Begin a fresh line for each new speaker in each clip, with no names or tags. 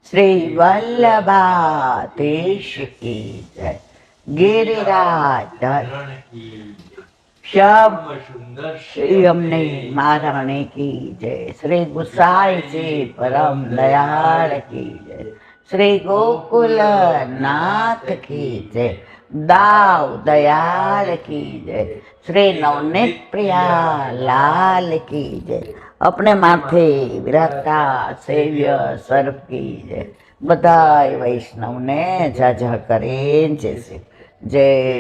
श्री वल्लभाधीश की जय। गिरिराज धर श्याम श्री अमने महाराणे की जय। श्री गुसाई जी परम दयाल की जय। श्री गोकुल नाथ की जय। दाव दयाल की जय। श्री नवनीत प्रिया लाल की जय। अपने माथे विराजता सेव्य सर्व की जय। बधाई वैष्णव ने जय करें जय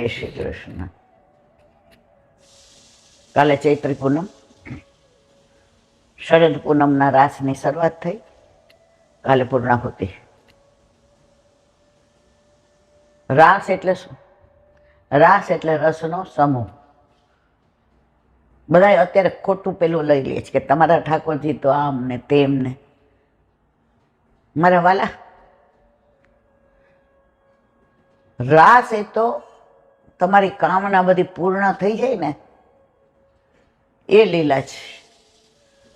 श्री कृष्ण। काले चैत्री पूनम शरद पूनमना रासनी शरूआत थई। काले पूर्णाहुति। रास एटले शुं? रास एटले रसनो समूह। बधाय अत्यारे खोटું પેલું લઈ લે છે કે તમારા ઠાકોરજી તો આમ ને તેમ ને। મારા વાલા, રાસ એ તો તમારી કામના બધી પૂર્ણ થઈ જાય ને એ લીલા છે।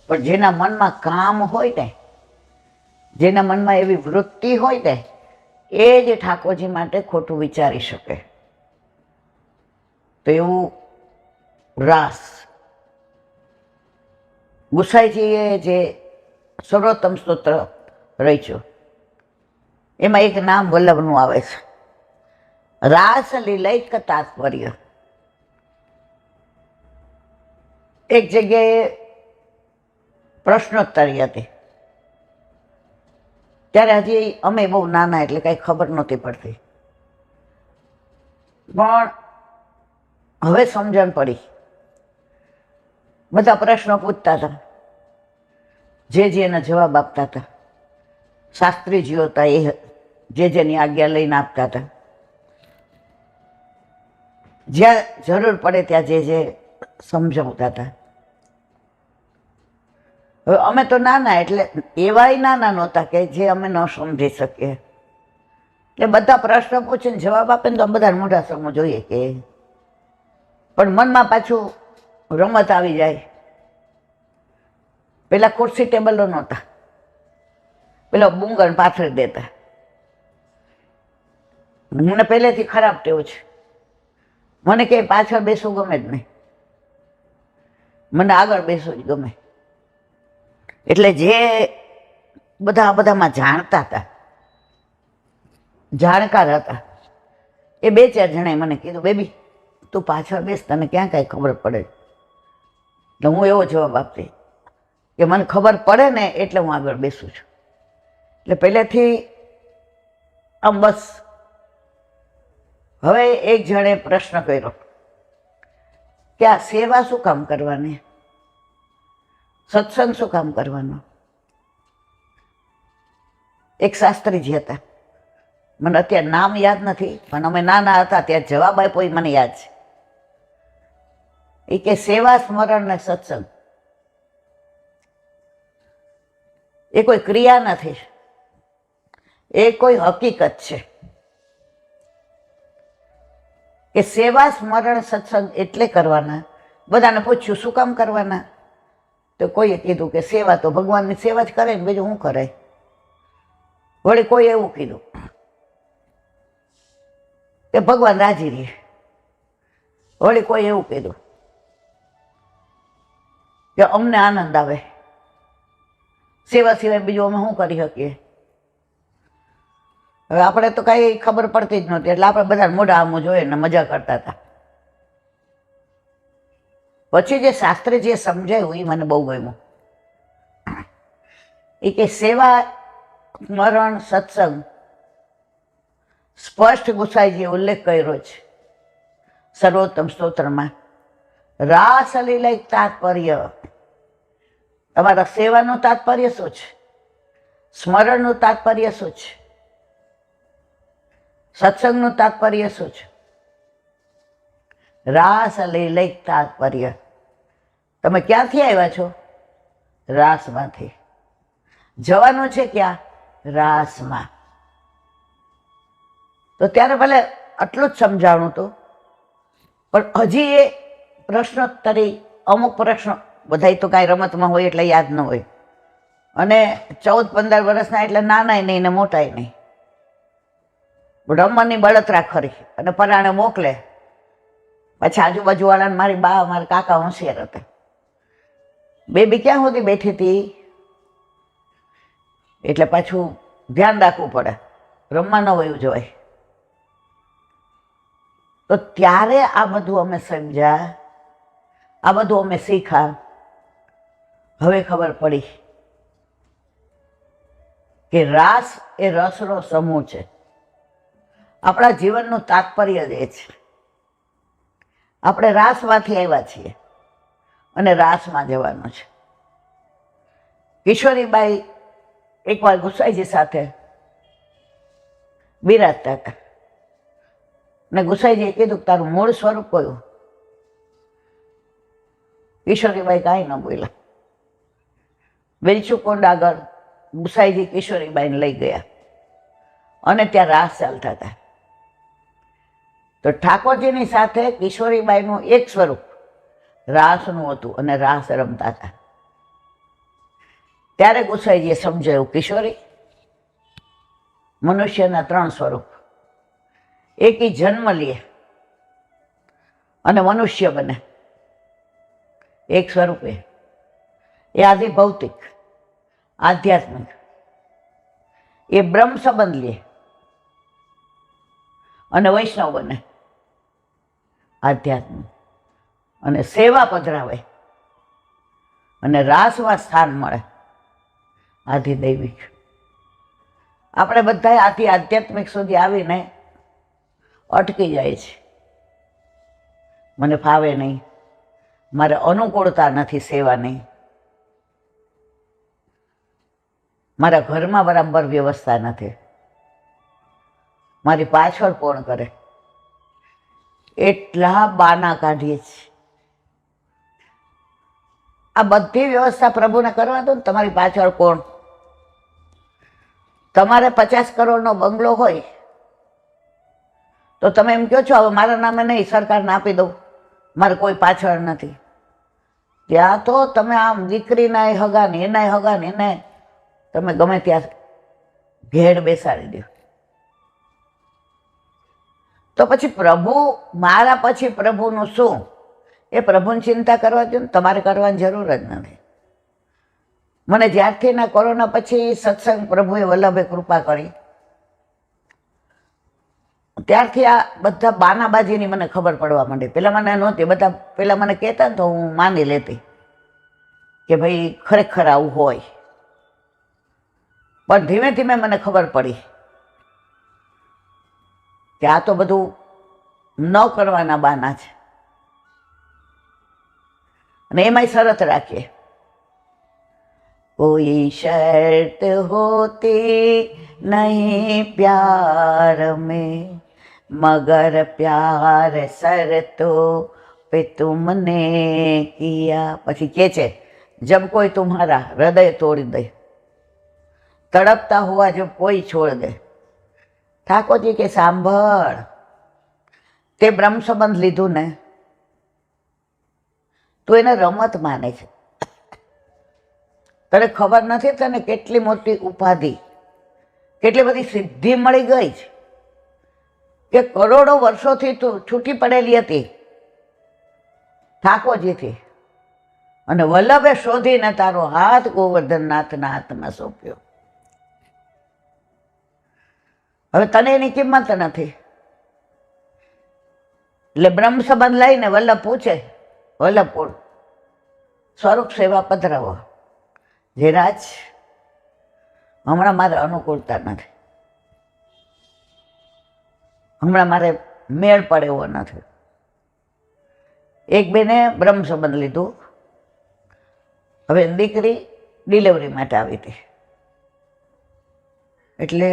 પણ જેના મનમાં કામ હોય ને, જેના મનમાં એવી વૃત્તિ હોય ને, એ જ ઠાકોરજી માટે ખોટું વિચારી શકે। તો એવું રાસ ગુસાઈજીએ જે સર્વોત્તમ સ્તોત્ર રચ્યું એમાં એક નામ વલ્લભનું આવે છે। રાસ લીલૈક તાત્પર્ય। એક જગ્યાએ પ્રશ્નોત્તરી હતી, ત્યારે હજી અમે બહુ નાના એટલે કાંઈ ખબર નહોતી પડતી, પણ હવે સમજણ પડી। બધા પ્રશ્નો પૂછતા હતા, જે એના જવાબ આપતા હતા। શાસ્ત્રીજીઓ હતા, એ જેની આજ્ઞા લઈને આપતા હતા। જ્યાં જરૂર પડે ત્યાં જે સમજાવતા હતા। હવે અમે તો નાના એટલે એવાય નાના નહોતા કે જે અમે ન સમજી શકીએ, એટલે બધા પ્રશ્ન પૂછીને જવાબ આપે ને તો બધા મોઢા સમજ જોઈએ કે, પણ મનમાં પાછું રમત આવી જાય। પેલા ખુરશી ટેબલો નહોતા, પેલા બુંગણ પાથરી દેતા। મને પહેલેથી ખરાબ ટેવ છે, મને કે પાછળ બેસવું ગમે જ નહીં, મને આગળ બેસવું જ ગમે। એટલે જે બધામાં જાણતા હતા, જાણકાર હતા, એ બે ચાર જણાએ મને કીધું, બેબી તું પાછળ બેસ, તને ક્યાં કાંઈ ખબર પડે। તો હું એવો જવાબ આપતી કે મને ખબર પડે ને એટલે હું આગળ બેસું છું। એટલે પહેલેથી આમ બસ। હવે એક જણે પ્રશ્ન કર્યો કે આ સેવા શું કામ કરવાની, સત્સંગ શું કામ કરવાનો? એક શાસ્ત્રીજી હતા, મને અત્યારે નામ યાદ નથી, પણ અમે નાના હતા ત્યાં જવાબ આપ્યો એ મને યાદ છે। એ કે સેવા, સ્મરણ ને સત્સંગ એ કોઈ ક્રિયા નથી, એ કોઈ હકીકત છે કે સેવા, સ્મરણ, સત્સંગ એટલે કરવાના। બધાને પૂછ્યું શું કામ કરવાના, તો કોઈએ કીધું કે સેવા તો ભગવાનની સેવા જ કરે ને, બીજું શું કરે। વળી કોઈ એવું કીધું કે ભગવાન રાજી રહે। વળી કોઈ એવું કીધું કે અમને આનંદ આવે, સેવા સિવાય બીજું અમે શું કરી શકીએ। હવે આપણે તો કાંઈ ખબર પડતી જ નહોતી, એટલે આપણે બધા મોઢા આમું જોઈએ ને મજા કરતા હતા। પછી જે શાસ્ત્રીજીએ સમજાયું એ મને બહુ ગમ્યું। એ કે સેવા, સ્મરણ, સત્સંગ સ્પષ્ટ ગુસાઈજીએ ઉલ્લેખ કર્યો છે સર્વોત્તમ સ્તોત્રમાં। રાસ લીલૈક તાત્પર્ય, તમારા સેવાનું તાત્પર્ય શું છે, સ્મરણનું તાત્પર્ય શું છે, સત્સંગનું તાત્પર્ય શું છે? રાસ લીલૈક તાત્પર્ય। તમે ક્યાંથી આવ્યા છો? રાસમાંથી। જવાનું છે ક્યાં? રાસમાં। તો ત્યારે ભલે આટલું જ સમજાણું હતું, પણ હજી એ પ્રશ્નોત્તરી અમુક પ્રશ્નો, બધાય તો કાંઈ રમતમાં હોય એટલે યાદ ન હોય, અને 14-15 વર્ષના એટલે નાનાય નહીં ને મોટાય નહીં. રમવાની બળતરા ખરી અને પરાણે મોકલે. પછી આજુબાજુવાળાને મારી બા મારા કાકા હોશિયાર હતા. બેબી ક્યાં સુધી બેઠી હતી એટલે પાછું ધ્યાન રાખવું પડે, રમવા ન વયું જવાય. તો ત્યારે આ બધું અમે સમજ્યા, આ બધું અમે શીખ્યા. હવે ખબર પડી કે રાસ એ રસનો સમૂહ છે. આપણા જીવનનું તાત્પર્ય જ એ છે. આપણે રાસમાંથી આવ્યા છીએ અને રાસમાં જવાનું છે. કિશોરીબાઈ એકવાર ગુસાઈજી સાથે બિરાજતા હતા ને ગુસાઈજીએ કીધું તારું મૂળ સ્વરૂપ કયું? કિશોરીબાઈ કાંઈ ન બોલ્યા. વેલચુકુંડ આગળ ગુસાઈજી કિશોરીબાઈને લઈ ગયા અને ત્યાં રાસ ચાલતા હતા. તો ઠાકોરજીની સાથે કિશોરીબાઈનું એક સ્વરૂપ રાસનું હતું અને રાસ રમતા હતા. ત્યારે ગુસાઈજીએ સમજાયું, કિશોરી, મનુષ્યના 3 સ્વરૂપ. એક ઈ જન્મ લે અને મનુષ્ય બને, એક સ્વરૂપ એ આદિ ભૌતિક આધ્યાત્મિક. એ બ્રહ્મ સંબંધ લે અને વૈષ્ણવ બને આધ્યાત્મિક, અને સેવા પધરાવે અને રાસમાં સ્થાન મળે આધિદૈવિક. આપણે બધા આથી આધ્યાત્મિક સુધી આવીને અટકી જાય છે. મને ફાવે નહીં, મારે અનુકૂળતા નથી સેવાની, મારા ઘરમાં બરાબર વ્યવસ્થા નથી, મારી પાછળ કોણ કરે, એટલા બાના કાઢીએ છીએ. આ બધી વ્યવસ્થા પ્રભુને કરવા દો ને, તમારી પાછળ કોણ? તમારે 50 કરોડનો બંગલો હોય તો તમે એમ કહો છો હવે મારા નામે નહીં, સરકારને આપી દઉં, મારે કોઈ પાછળ નથી. ત્યાં તો તમે આમ દીકરીના હગાને એનાય હગાને એને તમે ગમે ત્યાં ઘેડ બેસાડી દો. તો પછી પ્રભુ, મારા પછી પ્રભુનું શું? એ પ્રભુની ચિંતા કરવા દો ને, તમારે કરવાની જરૂર જ નથી. મને જ્યારથી ના કોરોના પછી સત્સંગ પ્રભુએ વલ્લભે કૃપા કરી, ત્યારથી આ બધા બાનાબાજીની મને ખબર પડવા માંડી. પેલા મને નહોતી, બધા પેલા મને કહેતા તો હું માની લેતી કે ભાઈ ખરેખર આવું હોય. પણ ધીમે ધીમે મને ખબર પડી કે આ તો બધું ન કરવાના બાના છે. અને એમાંય શરત રાખીએ, કોઈ શર્ત હોતી નહીં પ્યાર में, मगर प्यार शर्तो पे तुमने किया. પછી કે છે, जब कोई तुम्हारा हृदय तोड़ दे, तड़पता हुआ जब कोई छोड़ दे. ઠાકોરજી કે સાંભળ, તે બ્રહ્મ સંબંધ લીધું ને, તું એને રમત માને છે. તને ખબર નથી તને કેટલી મોટી ઉપાધિ, કેટલી બધી સિદ્ધિ મળી ગઈ છે કે કરોડો વર્ષોથી તું છૂટી પડેલી હતી ઠાકોરજીથી, અને વલ્લભે શોધીને તારો હાથ ગોવર્ધનનાથના હાથમાં સોંપ્યો. હવે તને એની કિંમત નથી. એટલે બ્રહ્મ સંબંધ લઈને વલ્લભ પૂછે, વલ્લભ કોણ? સ્વરૂપ સેવા પધરાવો. ધીરાજ, હમણાં મારે અનુકૂળતા નથી, હમણાં મારે મેળ પડે એવો નથી. એક બેને બ્રહ્મ સંબંધ લીધું. હવે દીકરી ડિલિવરી માટે આવી હતી, એટલે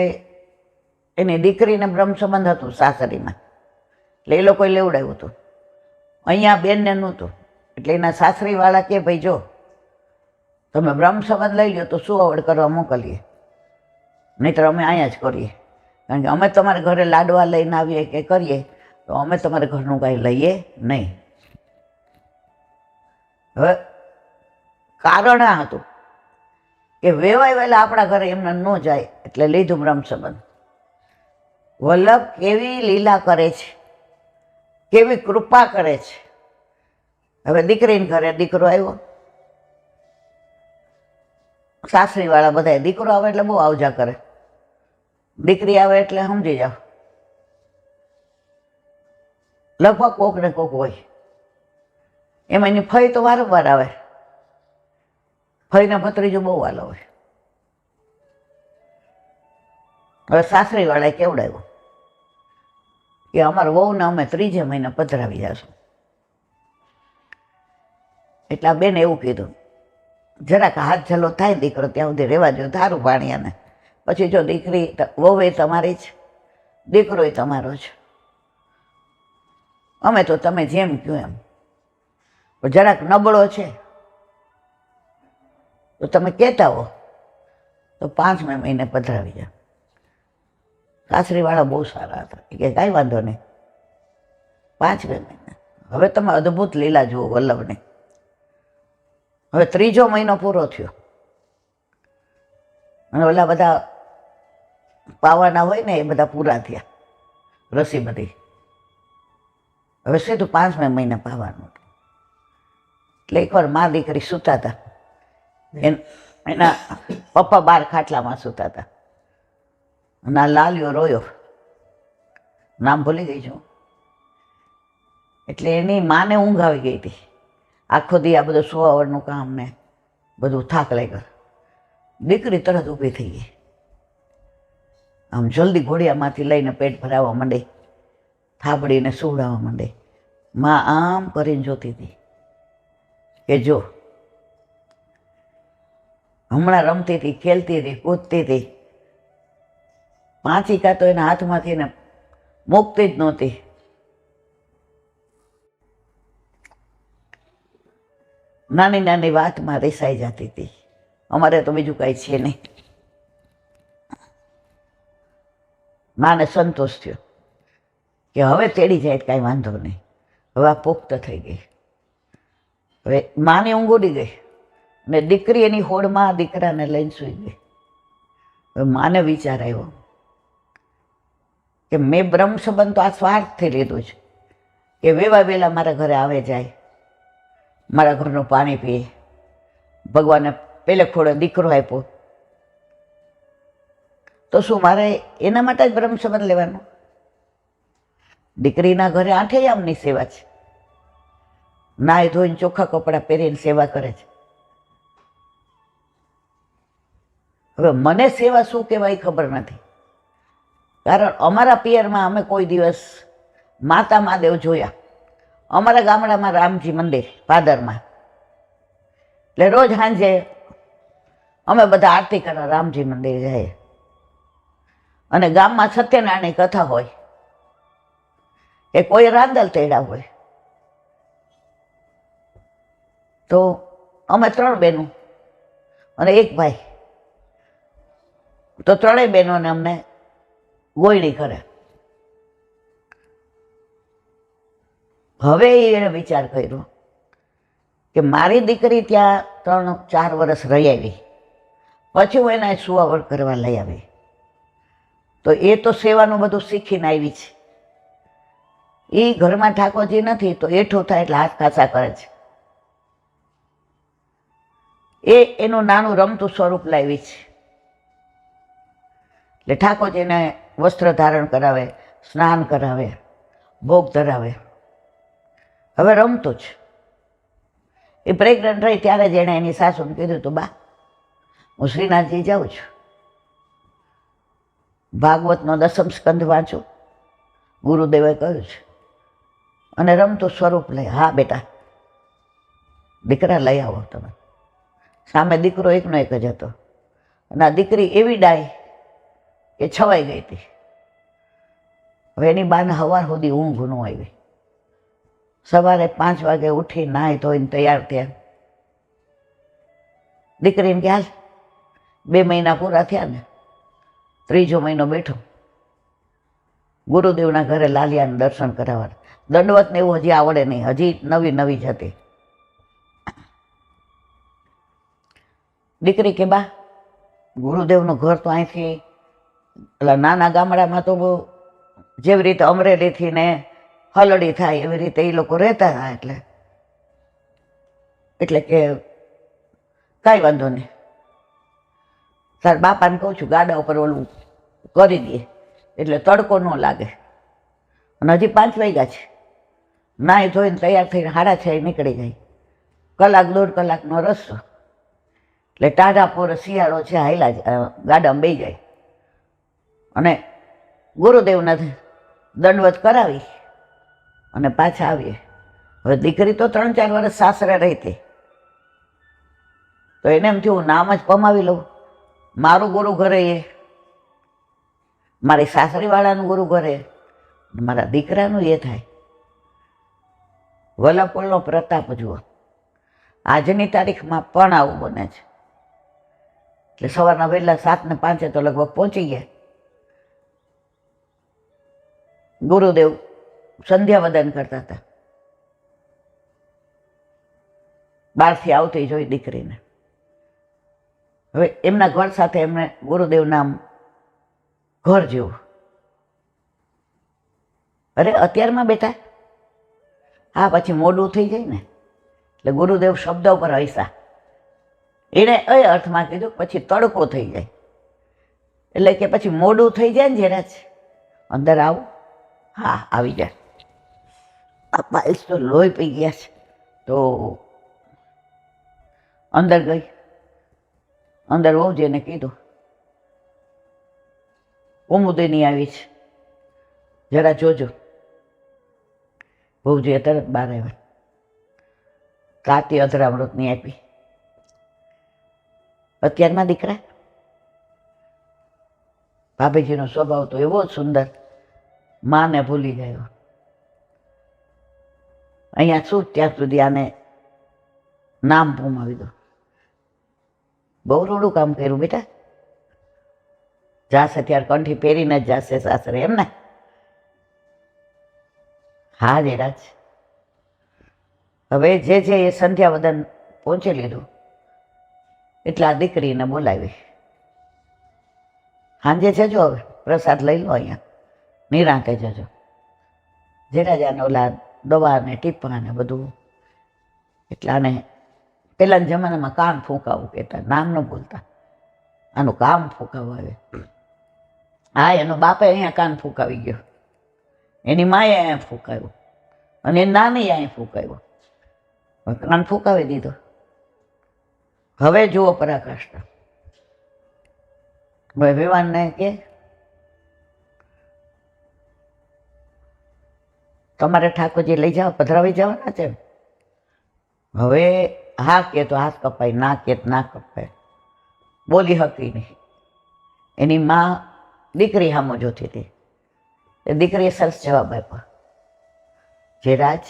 એની દીકરીને બ્રહ્મ સંબંધ હતું સાસરીમાં, એટલે એ લોકોએ લેવડાવ્યું હતું. અહીંયા બેનને નહોતું, એટલે એના સાસરીવાળા કે ભાઈ જો તમે બ્રહ્મ સંબંધ લઈ લો તો સુવાવડ કરવા મોકલીએ, નહીંતર અમે અહીંયા જ કરીએ. કારણ કે અમે તમારે ઘરે લાડવા લઈને આવીએ કે કરીએ તો અમે તમારે ઘરનું કાંઈ લઈએ નહીં. હવે કારણ આ હતું કે વેવાય વહેલા આપણા ઘરે એમને ન જાય એટલે લીધું બ્રહ્મ સંબંધ. વલ્લભ કેવી લીલા કરે છે, કેવી કૃપા કરે છે. હવે દીકરીને ઘરે દીકરો આવ્યો, સાસરીવાળા બધા દીકરો આવે એટલે બહુ આવજા કરે, દીકરી આવે એટલે સમજી જાઓ લગભગ કોક ને કોક હોય. એમાં એની ફઈ તો વારંવાર આવે, ફઈને ભત્રીજો બહુ વાલો હોય. હવે સાસરીવાળાએ કેવડાવ્યો કે અમારા વહુને અમે 3 મહિને પધરાવી જશું. એટલે આ બેને એવું કીધું, જરાક હાથ ઝલો થાય દીકરો ત્યાં સુધી રહેવા દો, ધારું પાણીયાને. પછી જો દીકરી વહુ એ તમારી જ, દીકરો એ તમારો જ, અમે તો તમે જેમ કહ્યું એમ. જરાક નબળો છે તો તમે કહેતા હો તો 5મે મહિને પધરાવી જાઓ. સાસરીવાળા બહુ સારા હતા, કે કાંઈ વાંધો નહીં, 5મે મહિને. હવે તમે અદ્ભુત લીલા જુઓ વલ્લભને. હવે 3જો મહિનો પૂરો થયો અને ઓલા બધા પાવાના હોય ને એ બધા પૂરા થયા, રસી બધી. હવે સીધું 5મે મહિને પાવાનું. એટલે એકવાર મા દીકરી સૂતા હતા, એના પપ્પા બહાર ખાટલામાં સૂતા હતા અને આ લાલિયો રોયો, નામ ભૂલી ગઈ છું. એટલે એની માને ઊંઘ આવી ગઈ હતી. આખો દી આ બધું સુવાવડનું કામ ને બધું થાક લાગ્યો. દીકરી તરત ઊભી થઈ ગઈ, આમ જલ્દી ઘોડિયામાંથી લઈને પેટ ભરાવવા માંડે, થાબડીને સુવડાવવા માંડે. માં આમ કરીને જોતી હતી કે જો હમણાં રમતી હતી, ખેલતી હતી, કૂદતી હતી, પાંચિકા તો એના હાથમાંથી એને મૂકતી જ નહોતી. નાની નાની વાતમાં રિસાઈ જતી હતી. અમારે તો બીજું કાંઈ છે નહીં. માને સંતોષ થયો કે હવે તેડી જાય કાંઈ વાંધો નહીં, હવે આ પુખ્ત થઈ ગઈ. હવે માની ઊંઘ ઉડી ગઈ ને દીકરી એની હોડમાં દીકરાને લઈને સૂઈ ગઈ. હવે માને વિચાર આવ્યો કે મેં બ્રહ્મ સંબંધ તો આ સ્વાર્થથી લીધું છે કે વેવા વેલા મારા ઘરે આવે જાય, મારા ઘરનું પાણી પીએ, ભગવાને પેલે ખોડે દીકરો આપ્યો, તો શું મારે એના માટે જ બ્રહ્મ સંબંધ લેવાનો? દીકરીના ઘરે 8 યામની સેવા છે, નાહી ધોઈને ચોખ્ખા કપડાં પહેરીને સેવા કરે છે. હવે મને સેવા શું કહેવાય ખબર નથી, કારણ અમારા પિયરમાં અમે કોઈ દિવસ માતા મહાદેવ જોયા. અમારા ગામડામાં રામજી મંદિર પાદરમાં, એટલે રોજ સાંજે અમે બધા આરતી કરવા રામજી મંદિર જઈએ. અને ગામમાં સત્યનારાયણની કથા હોય કે કોઈ રાંદલ તેડા હોય, તો અમે 3 બહેનો અને 1 ભાઈ, તો 3 બહેનોને અમને ગોયણી કરે. હવે એણે વિચાર કર્યો કે મારી દીકરી ત્યાં 3-4 વર્ષ રહી આવી, પછી હું એને સુવાવડ કરવા લઈ આવી, તો એ તો સેવાનું બધું શીખીને આવી છે. એ ઘરમાં ઠાકોરજી નથી તો એઠું થાય એટલે હાથ ખાસા કરે છે. એ એનું નાનું રમતું સ્વરૂપ લાવી છે. એટલે ઠાકોરજીને વસ્ત્ર ધારણ કરાવે, સ્નાન કરાવે, ભોગ ધરાવે. હવે રમતું જ. એ પ્રેગ્નન્ટ રહી ત્યારે જ એણે એની સાસુને કીધું હતું, બા હું શ્રીનાથજી જાઉં છું, ભાગવતનો 10મ સ્કંદ વાંચું, ગુરુદેવે કહ્યું છે, અને રમતું સ્વરૂપ લઈ. હા બેટા, દીકરા લઈ આવો તમે. સામે દીકરો એકનો એક જ હતો, અને આ દીકરી એવી ડાય કે છવાઈ ગઈ હતી. હવે એની બાને સવાર સુધી ઊંઘ ન આવી. સવારે 5 વાગે ઉઠી નાહી ધોઈને તૈયાર થયા. દીકરીને કે હાલ 2 મહિના પૂરા થયા ને, 3જો મહિનો બેઠો. ગુરુદેવના ઘરે લાલિયાને દર્શન કરાવવા. દંડવત ને એવું હજી આવડે નહીં, હજી નવી જ હતી. દીકરી કે બા ગુરુદેવનું ઘર તો અહીંથી એટલે નાના ગામડામાં તો બહુ જેવી રીતે અમરેલીથી ને હલડી થાય એવી રીતે એ લોકો રહેતા હતા. એટલે કે કાંઈ વાંધો નહીં, તાર બાપાને કહું છું ગાડા ઉપર ઓલું કરી દે એટલે તડકો ન લાગે. અને હજી 5 વાગ્યા છે. નાહી ધોઈને તૈયાર થઈને 6:30 નીકળી જાય. કલાક 1.5 કલાકનો રસ્તો. એટલે ટાઢા પોર શિયાળો છે, હાયલા ગાડામાં બેસી જાય અને ગુરુદેવને દંડવત કરાવી અને પાછા આવીએ. હવે દીકરી તો 3-4 વર્ષ સાસરે રહી હતી, તો એને એમ થયું નામ જ પમાવી લઉં. મારું ગુરુ ઘરે એ, મારી સાસરીવાળાનું ગુરુ ઘરે, મારા દીકરાનું એ થાય. વલપોળનો પ્રતાપ જુઓ. આજની તારીખમાં પણ આવું બને છે. એટલે સવારના વહેલા 7:05 તો લગભગ પહોંચી ગયા. ગુરુદેવ સંધ્યાવદન કરતા હતા. બહારથી આવતી જોઈ દીકરીને. હવે એમના ઘર સાથે એમને ગુરુદેવના ઘર જેવું. અરે અત્યારમાં બેટા, હા પછી મોડું થઈ જાય ને. એટલે ગુરુદેવ શબ્દ ઉપર હસ્યા. એણે એ અર્થમાં કીધું પછી તડકો થઈ જાય, એટલે કે પછી મોડું થઈ જાય ને જરા જ અંદર આવું. હા આવી જાય. આ પાઇલ્સ તો લોહી પી ગયા છે. તો અંદર ગઈ. અંદર વહુજીને કીધું કુમુદિની આવી છે, જરા જોજો. વહુજીએ તરત બહાર આવ્યા. કાતી અધરામૃતની આપી. અત્યારમાં દીકરા, ભાભીજીનો સ્વભાવ તો એવો જ સુંદર, માને ભૂલી ગયો. અહીંયા શું ત્યાં સુધી આને નામ પૂમાવી દો. બહુ રૂડું કામ કર્યું બેટા. જાશે ત્યારે કંઠી પહેરીને જ જાશે સાસરે, એમ ને? હા દેરાજ. હવે જે એ સંધ્યાવદન પહોંચી લીધું એટલે આ દીકરીને બોલાવી. સાંજે જજો, હવે પ્રસાદ લઈ લો, અહીંયા નિરાંતે જજો. જેરાજાને ઓલા દવા ને ટીપા ને બધું. એટલે આને પહેલાના જમાનામાં કાન ફૂંકાવું કહેતા, નામ ન ભૂલતા. આનું કામ ફૂંકાવું આવે. હા, એનો બાપે અહીંયા કાન ફૂંકાવી ગયો, એની માએ અહીંયા ફૂંકાવ્યું અને એની નાની અહીંયા ફૂંકાવ્યું. કાન ફૂંકાવી દીધો. હવે જુઓ પરાકાષ્ઠા. હવે વિવાનને કે તમારે ઠાકોરજી લઈ જાઓ, પધરાવી જવાના છે. હવે હા કે તો હાથ કપાય, ના કે ના કપાય. બોલી હતી નહીં. એની માં દીકરી સામો જોતી હતી. એ દીકરીએ સરસ જવાબ આપ્યો, જેરાજ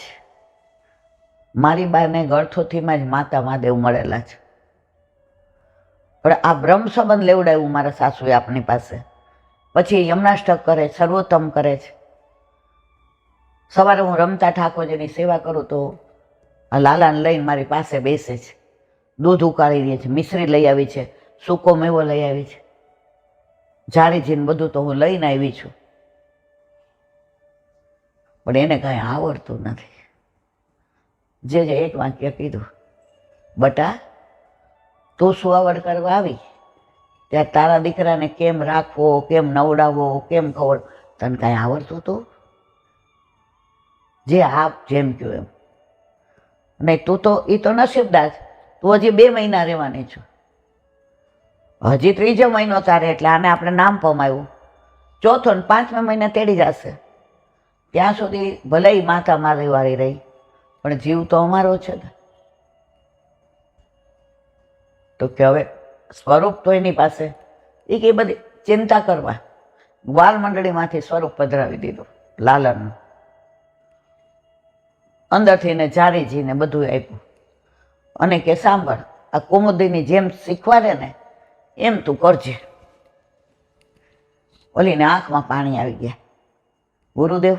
મારી બાને ગળથોથીમાં જ માતા મહાદેવ મળેલા છે, પણ આ બ્રહ્મ સંબંધ લેવડાવ્યું મારા સાસુએ આપની પાસે. પછી યમનાષ્ટક કરે, સર્વોત્તમ કરે છે. સવારે હું રમતા ઠાકોરજીની સેવા કરું તો આ લાલાને લઈને મારી પાસે બેસે છે, દૂધ ઉકાળી દે છે, મિશ્રી લઈ આવી છે, સૂકો મેવો લઈ આવી છે, જાળીજીને બધું તો હું લઈને આવી છું, પણ એને કાંઈ આવડતું નથી. જે એક વાક્ય કીધું, બટા તું સુવાવડ કરવા આવી ત્યાં તારા દીકરાને કેમ રાખવો, કેમ નવડાવવો, કેમ ખબર, તને કાંઈ આવડતું હતું? જે આપ જેમ કહ્યું એમ. નહીં તું તો એ તો નસીબદાર, તું હજી 2 મહિના રહેવાની છું, હજી 3જો મહિનો તારે. એટલે આને આપણે નામ પમાવ્યું, 4થો ને 5મા મહિને તેડી જશે. ત્યાં સુધી ભલે માતા મારી વાળી રહી, પણ જીવ તો અમારો છે ને. તો કે હવે સ્વરૂપ તો એની પાસે, એ કે બધી ચિંતા કરવા. ગ્વાલ મંડળીમાંથી સ્વરૂપ પધરાવી દીધું લાલનનું. અંદરથી ને જારીજીને બધું આપ્યું અને કે સાંભળ, આ કુમુદીની જેમ શીખવાડે ને એમ તું કરજે. ઓલીને આંખમાં પાણી આવી ગયા. ગુરુદેવ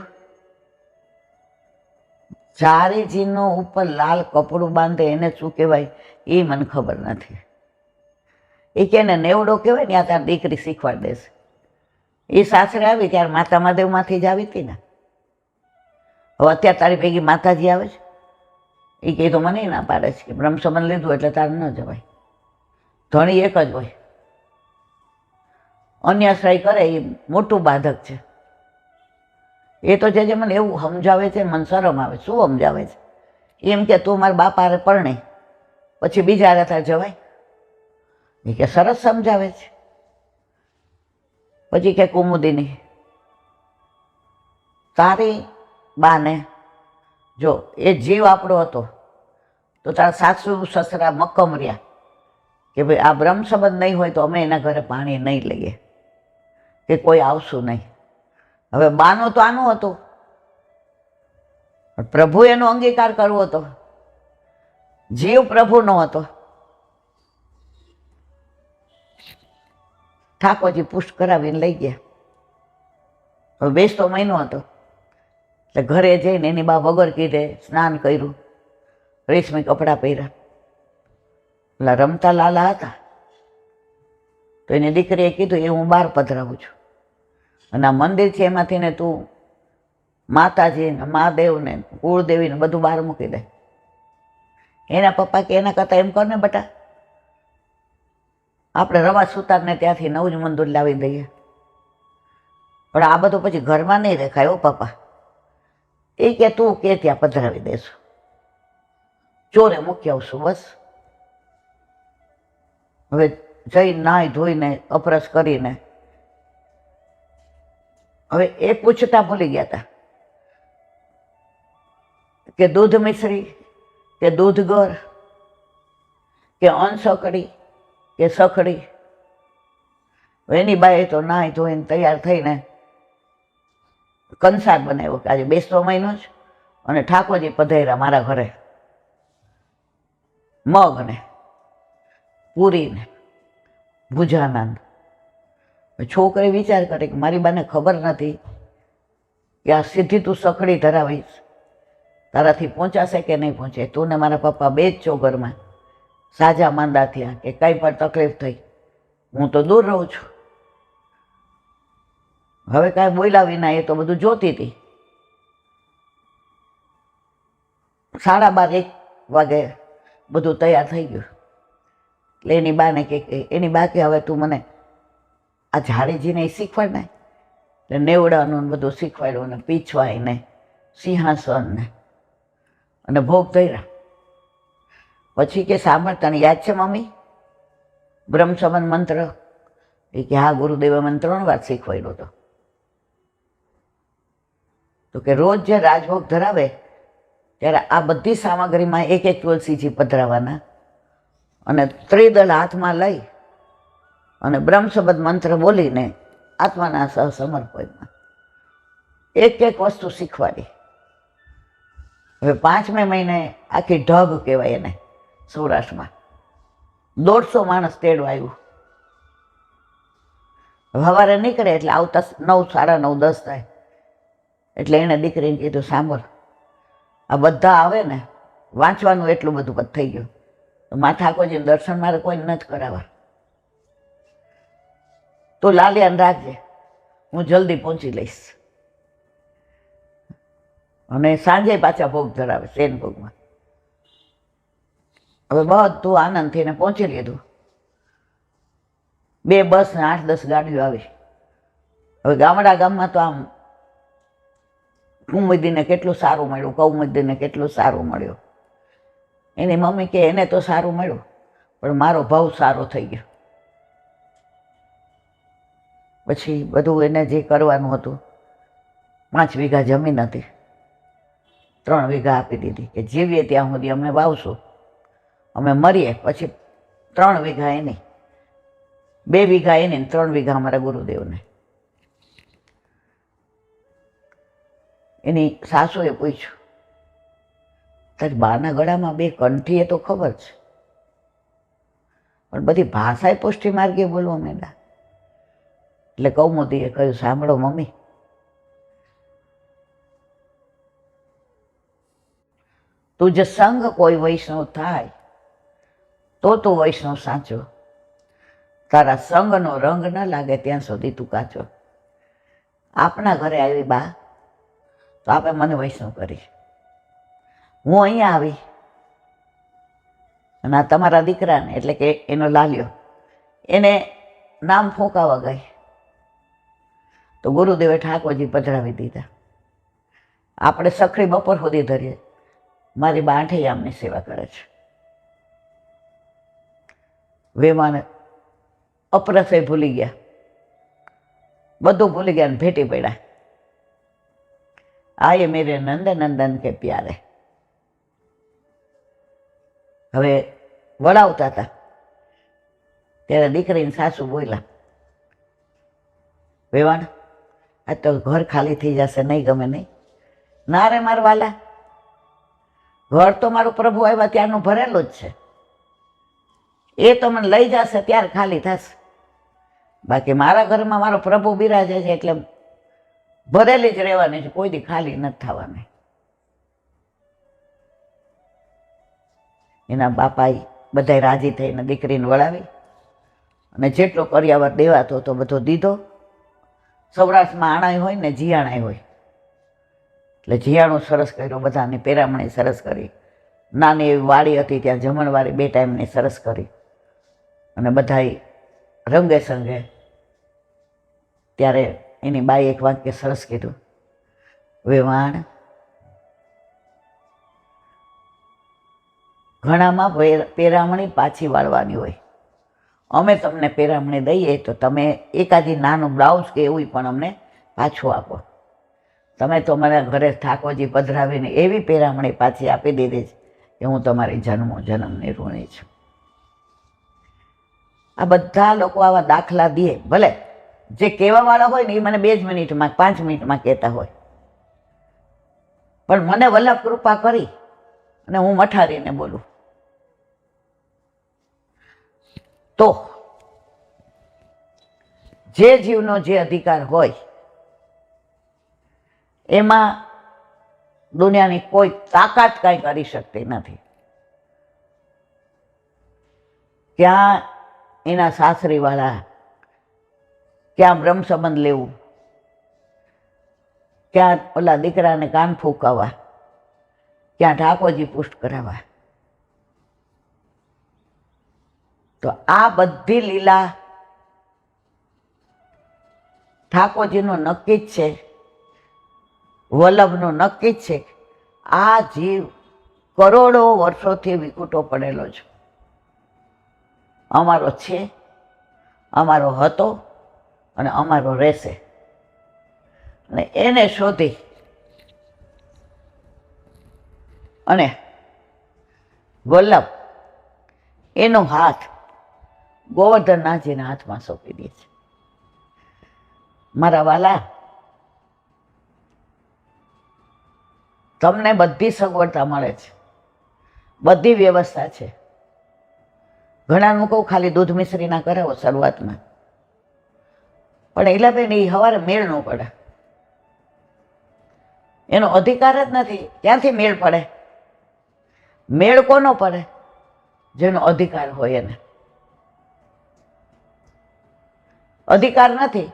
જારીજીનો ઉપર લાલ કપડું બાંધે એને શું કહેવાય એ મને ખબર નથી. એ કે એને નેવડો કહેવાય ને, આ તાર દીકરી શીખવાડ દેશે. એ સાસરે આવી ત્યારે માતા મહાદેવમાંથી જ આવી હતી ને. હવે અત્યારે તારી ભેગી માતાજી આવે છે. એ કહે તો મને ના પાડે છે કે બ્રહ્મ સંબંધ લીધું એટલે તારે ન જવાય. ધણી એક જ હોય, અન્યાશ્રય કરે એ મોટું બાધક છે. એ તો જે મને એવું સમજાવે છે, મને શરમ આવે. શું સમજાવે છે? એમ કે તું મારા બાપ હારે પરણે પછી બીજા હારે તારે જવાય. એ કે સરસ સમજાવે છે. પછી કે કુમુદિની, તારી બાને જો એ જીવ આપણો હતો તો તારા સાસુ સસરા મક્કમ રહ્યા કે ભાઈ આ બ્રહ્મ સંબંધ નહીં હોય તો અમે એના ઘરે પાણી નહીં લઈએ, કે કોઈ આવશું નહીં. હવે બાનો તો આનું હતું, પ્રભુ એનો અંગીકાર કરવો હતો. જીવ પ્રભુનો હતો. ઠાકોરજી પુષ્ટ કરાવીને લઈ ગયા. હવે બેસતો મહિનો હતો એટલે ઘરે જઈને એની બા વગર કીધે સ્નાન કર્યું, રેશમી કપડાં પહેર્યા. પેલા રમતા લાલા હતા તો એની દીકરીએ કીધું એ હું બહાર પધરાવું છું, અને આ મંદિર છે એમાંથી ને તું માતાજી ને મહાદેવ ને કુળદેવી ને બધું બહાર મૂકી દે. એના પપ્પા કે એના કરતાં એમ કર ને બેટા, આપણે રવા સુતારને ત્યાંથી નવું જ મંદિર લાવી દઈએ. પણ આ બધું પછી ઘરમાં નહીં રેખાય હો પપ્પા. એ કે તું કે ત્યાં પધરાવી દેશું, ચોરે મૂકી આવશું બસ. હવે જઈ નાહી ધોઈને અપરસ કરીને હવે એ પૂછતા ભૂલી ગયા હતા કે દૂધ મિશ્રી કે દૂધ ગર કે અનસકડી કે સખડી. એની બાએ તો નાહી ધોઈને તૈયાર થઈને કંસાર બનાવ્યો કે આજે બેસતો મહિનો જ અને ઠાકોરજી પધાર્યા મારા ઘરે. મગ ને પૂરી ને ભુજાનંદ. છોકરી વિચાર કરે કે મારી બાને ખબર નથી કે આ સીધી તું સખડી ધરાવીશ, તારાથી પહોંચાશે કે નહીં પહોંચે. તું ને મારા પપ્પા બે જ છો ઘરમાં, સાજા માંદા થયા કે કંઈ પણ તકલીફ થઈ, હું તો દૂર રહું છું. હવે કાંઈ બોલ્યા વિના એ તો બધું જોતી હતી. 12:30 વાગે બધું તૈયાર થઈ ગયું. એટલે એની બાને કે એની બા કે હવે તું મને આ જાડેજીને શીખવાડ ને. એટલે નેવડાનું બધું શીખવાડ્યું ને પીછવાય ને સિંહાસન ને અને ભોગ ધર્યા. પછી કે સાંભળ, તને યાદ છે મમ્મી બ્રહ્મ સંબંધ મંત્ર? એ કે હા, ગુરુદેવે મને 3 વાર શીખવાડ્યો હતો. તો કે રોજ જે રાજભોગ ધરાવે ત્યારે આ બધી સામગ્રીમાં 1-1 તુલસીજી પધરાવાના અને ત્રિદળ હાથમાં લઈ અને બ્રહ્મ સંબંધ મંત્ર બોલીને આત્માના સમર્પણમાં 1-1 વસ્તુ શીખવાડી. હવે 5મે મહિને આખી ઢગ કહેવાય એને સૌરાષ્ટ્રમાં 150 માણસ તેડવા આવ્યું. સવારે નીકળે એટલે આવતા 9, 9:30, 10 થાય. એટલે એણે દીકરીને કીધું સાંભળ, આ બધા આવે ને વાંચવાનું એટલું બધું થઈ ગયું તો મા ઠાકોરજીને દર્શન મારે કોઈ નથી કરાવવા. તો લાલિયાને રાખજે, હું જલ્દી પહોંચી લઈશ. અને સાંજે પાછા ભોગ ધરાવે શેન ભોગમાં. હવે બધું આનંદથી એને પહોંચી લીધું. 2 બસ ને 8-10 ગાડીઓ આવી. હવે ગામમાં તો આમ કુમુદીને કેટલું સારું મળ્યું, કૌમુદીને કેટલું સારું મળ્યું. એની મમ્મી કે એને તો સારું મળ્યું પણ મારો ભાવ સારો થઈ ગયો. પછી બધું એને જે કરવાનું હતું, 5 વીઘા જમીન હતી, 3 વીઘા આપી દીધી કે જીવીએ ત્યાં સુધી અમે વાવશું, અમે મરીએ પછી 3 વીઘા એની, 2 વીઘા એની, 3 વીઘા અમારા ગુરુદેવને. એની સાસુએ પૂછ્યું, તારી બાના ગળામાં 2 કંઠી, એ તો ખબર છે, પણ બધી ભાષાએ પુષ્ટિ માર્ગે બોલવા માંડ્યા. એટલે કૌમુદીએ કહ્યું, સાંભળો મમ્મી, તું જે સંગ કોઈ વૈષ્ણવ થાય તો તું વૈષ્ણવ સાચો, તારા સંગનો રંગ ન લાગે ત્યાં સુધી તું કાચો. આપના ઘરે આવી બા તો આપે મને વૈષ્ણવ કરી. હું અહીંયા આવી અને આ તમારા દીકરાને એટલે કે એનો લાલ્યો એને નામ ફૂંકાવા ગઈ તો ગુરુદેવે ઠાકોરજી પધરાવી દીધા. આપણે સખડી બપોર સુધી ધરીએ. મારી બા આઠૈયામની સેવા કરે છે. વેમાને અપરસે ભૂલી ગયા, બધું ભૂલી ગયા ને ભેટી પડ્યા. આયે મેરે નંદ નંદન કે પ્યારે. હવે વળાવતા હતા ત્યારે દીકરીને સાસુ બોલ્યા, વેવાણ આ તો ઘર ખાલી થઈ જશે, નહીં ગમે નહીં. ના રે મારા વાલા, ઘર તો મારું પ્રભુ આવ્યા ત્યારનું ભરેલું જ છે. એ તો મને લઈ જશે ત્યારે ખાલી થશે. બાકી મારા ઘરમાં મારો પ્રભુ બિરાજે છે એટલે ભરેલી જ રહેવાની છે, કોઈ દી ખાલી નથી થવાની. એના બાપાએ બધા રાજી થઈને દીકરીને વળાવી અને જેટલો કરિયાવર દેવાતો તો બધો દીધો. સૌરાષ્ટ્રમાં આણાય હોય ને જીયાણાય હોય એટલે જીયાણું સરસ કર્યું, બધાની પેરામણી સરસ કરી. નાની એવી વાડી હતી ત્યાં જમણવાળી 2 ટાઈમની સરસ કરી અને બધાય રંગે સંગે. ત્યારે એની બાઈ એક વાક્ય સરસ કીધું, વેવાણ ઘણામાં પેરામણી પાછી વાળવાની હોય. અમે તમને પેરામણી દઈએ તો તમે એકાદી નાનું બ્લાઉઝ કે એવું પણ અમને પાછું આપો. તમે તો મારા ઘરે ઠાકોરજી પધરાવીને એવી પેરામણી પાછી આપી દીધી છે કે હું તમારી જન્મો જન્મની ઋણી છું. આ બધા લોકો આવા દાખલા દે, ભલે જે કહેવાવાળા હોય ને એ મને 2 જ મિનિટમાં 5 મિનિટમાં કહેતા હોય, પણ મને વલ્લભ કૃપા કરી અને હું મઠારીને બોલું તો જે જીવનો જે અધિકાર હોય એમાં દુનિયાની કોઈ તાકાત કાંઈ કરી શકતી નથી. ક્યાં એના સાસરીવાળા, ક્યાં બ્રહ્મ સંબંધ લેવું, ક્યાં ઓલા દીકરાને કાન ફૂંકાવા, ક્યાં ઠાકોરજી પુષ્ટ કરાવવા. તો આ બધી લીલા ઠાકોરજીનું નક્કી જ છે, વલ્લભનું નક્કી જ છે. આ જીવ કરોડો વર્ષોથી વિકૂટો પડેલો છે. અમારો છે, અમારો હતો અને અમારો રહેશે. અને એને શોધી અને વલ્લભ એનો હાથ ગોવર્ધનનાથજીના હાથમાં સોંપી દે છે. મારા વાલા, તમને બધી સગવડતા મળે છે, બધી વ્યવસ્થા છે. ઘણાનું કહું ખાલી દૂધ મિશ્રી ના કરાવો શરૂઆતમાં, પણ ઈલાબેન એ સવારે મેળ ન પડે. એનો અધિકાર જ નથી. ક્યાંથી મેળ પડે? મેળ કોનો પડે? જેનો અધિકાર હોય એને. અધિકાર નથી.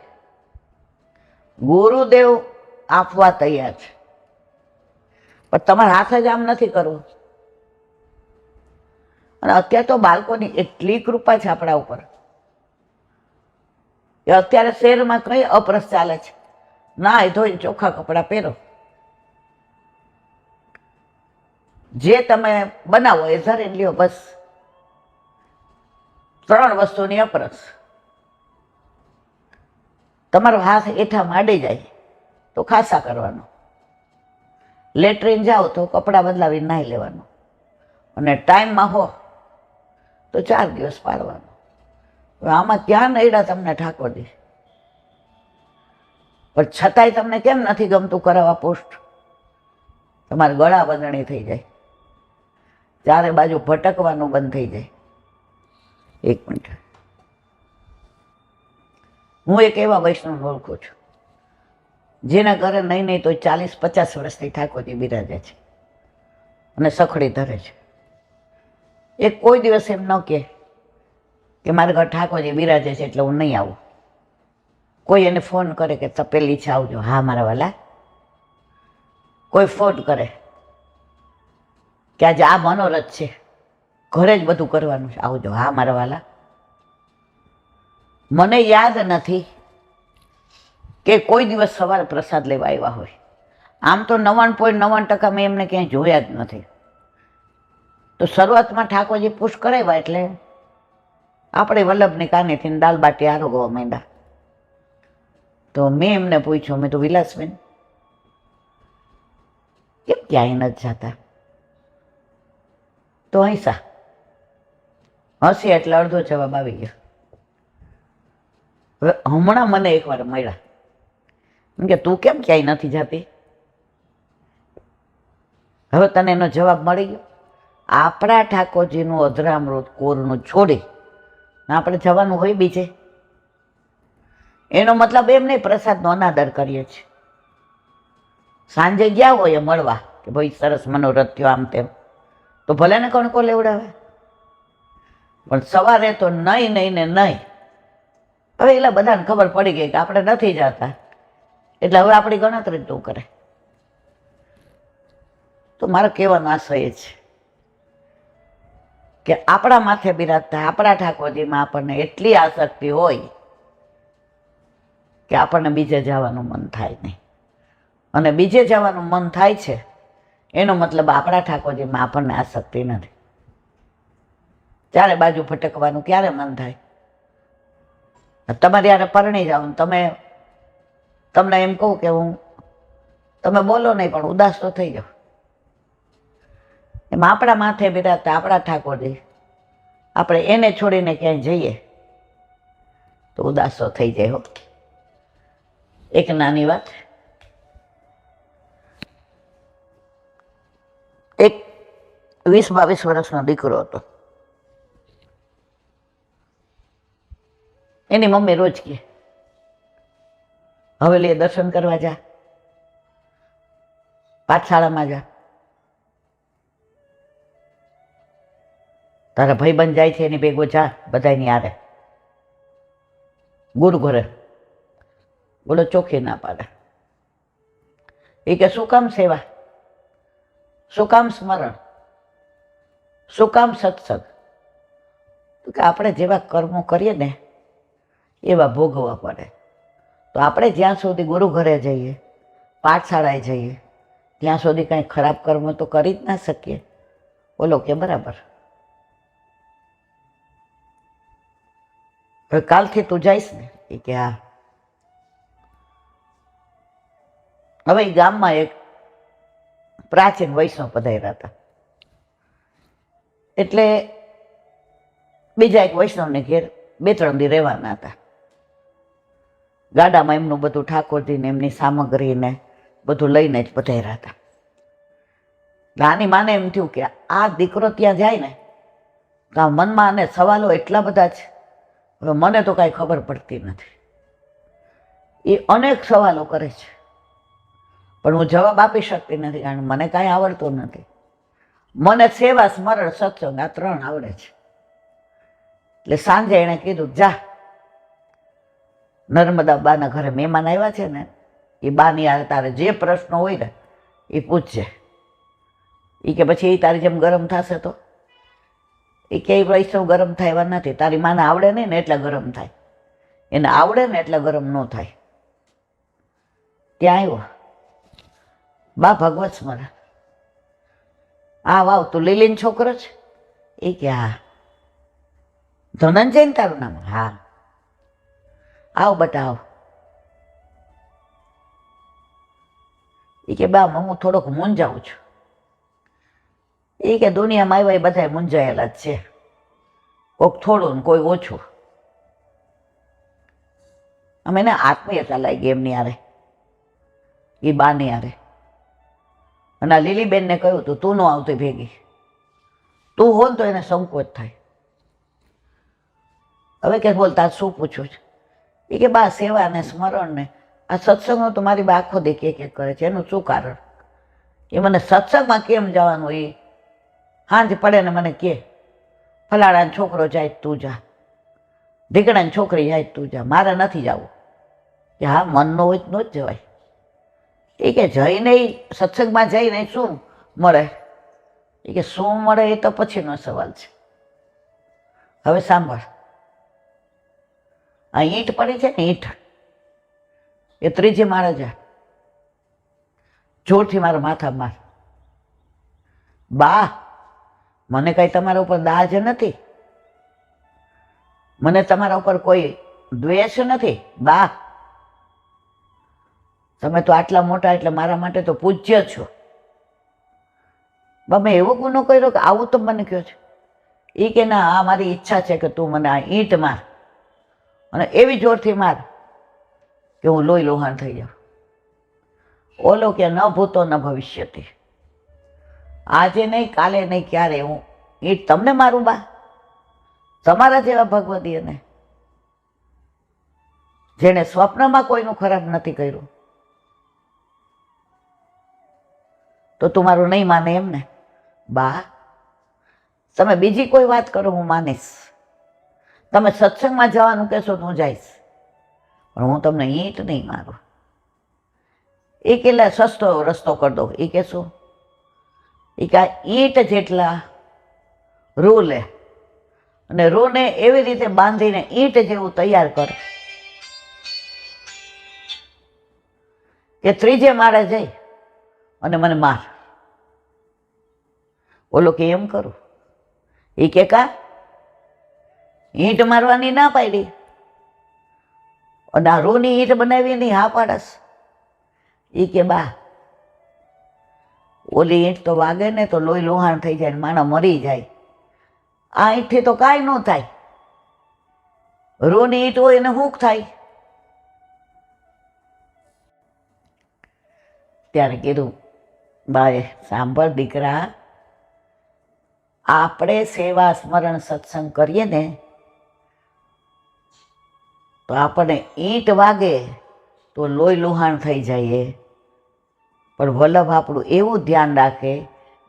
ગુરુદેવ આપવા તૈયાર છે, પણ તમારે હાથ જ આમ નથી કરવો. અને અત્યારે તો બાળકોની એટલી કૃપા છે આપણા ઉપર કે અત્યારે શહેરમાં કઈ અપરસ ચાલે છે, ના ધોઈને ચોખ્ખા કપડાં પહેરો, જે તમે બનાવો એ ધરીને લ્યો, બસ. 3 વસ્તુની અપરસ. તમારો હાથ એઠા માંડી જાય તો ખાસા કરવાનો, લેટ્રિન જાઓ તો કપડાં બદલાવીને નાહી લેવાનું, અને ટાઈમમાં હો તો 4 દિવસ પાડવાનું. આમાં ક્યાં નડ્યા તમને ઠાકોરજી? પણ છતાંય તમને કેમ નથી ગમતું કરાવવા પોસ્ટ? તમારે ગળા બંધણી થઈ જાય, ચારે બાજુ ભટકવાનું બંધ થઈ જાય. 1 મિનિટ, હું એક એવા વૈષ્ણવ ઓળખું છું જેના ઘરે નહીં નહીં તો 40-50 વર્ષથી ઠાકોરજી બિરાજે છે અને સખડી ધરે છે. એ કોઈ દિવસ એમ ન કહે કે મારા ઘર ઠાકોરજી બિરાજે છે એટલે હું નહીં આવું. કોઈ એને ફોન કરે કે તપેલી છે આવજો, હા મારા વાલા. કોઈ ફોન કરે કે આજે આ મનોરથ છે, ઘરે જ બધું કરવાનું છે, આવજો, હા મારા વાલા. મને યાદ નથી કે કોઈ દિવસ સવારે પ્રસાદ લેવા આવ્યા હોય. આમ તો 99.9% મેં એમને ક્યાંય જોયા જ નથી. તો શરૂઆતમાં ઠાકોરજી પુશ કરાવ્યા એટલે આપણે વલ્લભની કાનેથી દાલ બાટી આરોગવા માંડ્યા. તો મેં એમને પૂછ્યું, મેં તો વિલાસબેન કેમ ક્યાંય નથી જતા? તો હૈસા હસી એટલે અડધો જવાબ આવી ગયો. હવે હમણાં મને એકવાર મળ્યા કે તું કેમ ક્યાંય નથી જતી? હવે તને એનો જવાબ મળી ગયો. આપણા ઠાકોરજીનું અધરામૃત કોરનું છોડી આપણે જવાનું હોય બીજે, એનો મતલબ એમ નહીં પ્રસાદનો અનાદર કરીએ છીએ. સાંજે ગયા હોય મળવા કે ભાઈ સરસ મનોરથ થયો આમ તેમ, તો ભલે ને કોણ કોણ લેવડાવે, પણ સવારે તો નહીં નહીં ને નહીં. હવે એટલે બધાને ખબર પડી ગઈ કે આપણે નથી જતા, એટલે હવે આપણી ગણતરી જ તું કરે. તો મારો કહેવાનો આશય એ છે કે આપણા માથે બિરાજતા આપણા ઠાકોરજીમાં આપણને એટલી આસક્તિ હોય કે આપણને બીજે જવાનું મન થાય નહીં. અને બીજે જવાનું મન થાય છે એનો મતલબ આપણા ઠાકોરજીમાં આપણને આસક્તિ નથી. ચારે બાજુ ભટકવાનું ક્યારે મન થાય? તમારે યારે પરણી જાઓ ને તમને એમ કહું કે તમે બોલો નહીં પણ ઉદાસ તો થઈ જાઓ. એમ આપણા માથે બિરાજતા આપણા ઠાકોરજી, આપણે એને છોડીને ક્યાંય જઈએ તો ઉદાસો થઈ જાય. હો, એક નાની વાત, એક 20-22 વર્ષનો દીકરો હતો. એની મમ્મી રોજ કહે હવેલીએ દર્શન કરવા જા, પાઠશાળામાં જા, તારા ભાઈબંધ જાય છે એની ભેગો જા, બધાની હારે, ગુરુ ઘરે. બોલો ચોખ્ખી ના પાડે. એ કે શું કામ સેવા, શું કામ સ્મરણ, શું કામ સત્સંગ? કે આપણે જેવા કર્મો કરીએ ને એવા ભોગવવા પડે. તો આપણે જ્યાં સુધી ગુરુ ઘરે જઈએ, પાઠશાળાએ જઈએ, ત્યાં સુધી કાંઈ ખરાબ કર્મ તો કરી જ ના શકીએ. બોલો કે બરાબર? હવે કાલથી તું જઈશ ને? એ કે હા. હવે એ ગામમાં એક પ્રાચીન વૈષ્ણવ પધાર્યા હતા. એટલે બીજા એક વૈષ્ણવને ઘેર 2-3 દી રહેવાના હતા. ગાડામાં એમનું બધું ઠાકોરજીને એમની સામગ્રીને બધું લઈને જ પધાર્યા હતા. નાની માને એમ થયું કે આ દીકરો ત્યાં જાય ને તો આ મનમાં આને સવાલો એટલા બધા છે, હવે મને તો કાંઈ ખબર પડતી નથી. એ અનેક સવાલો કરે છે પણ હું જવાબ આપી શકતી નથી, કારણ મને કાંઈ આવડતું નથી. મને સેવા, સ્મરણ, સત્સંગ આ 3 આવડે છે. એટલે સાંજે એણે કીધું જા, નર્મદા બાના ઘરે મહેમાન આવ્યા છે ને, એ બાની આ તારે જે પ્રશ્નો હોય ને એ પૂછજે. એ કે પછી એ તારી જેમ ગરમ થશે તો? એ કે વૈષ્ણવ ગરમ થાય એવા નથી, તારી માને આવડે નહીં ને એટલે ગરમ થાય, એને આવડે ને એટલે ગરમ ન થાય. ત્યાં આવ્યો બા ભગવત સ્મરણ. આ વાવ તું લીલીન છોકરો છે? એ કે હા. ધનંજય તારું નામ? હા. આવ બટા આવ. એ કે બા હું થોડોક મૂંઝાવું છું. એ કે દુનિયામાં આવ્યા એ બધા મૂંઝાયેલા જ છે, કોઈક થોડું ને કોઈ ઓછું. અમે એને આત્મીયતા લાગી એમની હારે, એ બાની હારે. અને આ લીલીબેનને કહ્યું હતું તું ન આવતી ભેગી, તું હો ને તો એને સંકોચ થાય. હવે કે બોલ તાર શું પૂછવું છે? એ કે બા સેવા ને સ્મરણ ને આ સત્સંગો તો મારી બા આખો દે કે કરે છે, એનું શું કારણ? એ મને સત્સંગમાં કેમ જવાનું એ સાંજ પડે ને મને કે ફલાણા છોકરો જાય તું જા. ઢીકણાની છોકરી જાય તું જા, મારે નથી જવું. કે હા, મનનો હોય તો ન જ જવાય. એ કે જઈને સત્સંગમાં જઈને શું મળે? એ કે શું મળે એ તો પછીનો સવાલ છે. હવે સાંભળ, આ ઈંટ પડી છે ને, ઈંટ એ ત્રીજી માળે જાય, જોરથી મારા માથા માર. બા, મને કઈ તમારા ઉપર દાજ નથી, મને તમારા ઉપર કોઈ દ્વેષ નથી. બા, તમે તો આટલા મોટા એટલે મારા માટે તો પૂજ્ય છો. બા, મેં એવો ગુનો કર્યો કે આવું તો મને કહો છો? એ કે ના, આ મારી ઈચ્છા છે કે તું મને આ ઈંટ માર, અને એવી જોરથી માર કે હું લોહી લોહાણ થઈ જાઉં. ઓલો કે ન ભૂતો ન ભવિષ્યથી, આજે નહીં, કાલે નહીં, ક્યારે હું ઈંટ તમને મારું? બા, તમારા જેવા ભગવદીયને, જેને સ્વપ્નમાં કોઈનું ખરાબ નથી કર્યું, તો તું મારું નહીં માને એમ ને? બા, તમે બીજી કોઈ વાત કરો હું માનીશ, તમે સત્સંગમાં જવાનું કહેશો તો હું જઈશ, પણ હું તમને ઈંટ નહીં મારું. એ કેટલા સસ્તો રસ્તો કરી દો. એ કે શું? એ કે ઈંટ જેટલા રૂ લે અને રૂને એવી રીતે બાંધીને ઈંટ જેવું તૈયાર કર કે ત્રીજે માળે જઈ અને મને માર. ઓલો કે એમ કરું? એ કે કા ઈંટ મારવાની ના પાડી અને આ રૂની ઈંટ બનાવી ની હા પાડસ. એ કે બા, ઓલી ઈંટ તો વાગે ને તો લોહી લોહાણ થઈ જાય, માણસ મરી જાય. આ ઈંટથી તો કાંઈ ન થાય. રૂની ઈંટ હોય એને હુંક થાય. ત્યારે કીધું, બાએ સાંભળ દીકરા, આપણે સેવા સ્મરણ સત્સંગ કરીએ ને તો આપણને ઈંટ વાગે તો લોહી લુહાણ થઈ જાય, પણ વલ્લભ આપણું એવું ધ્યાન રાખે,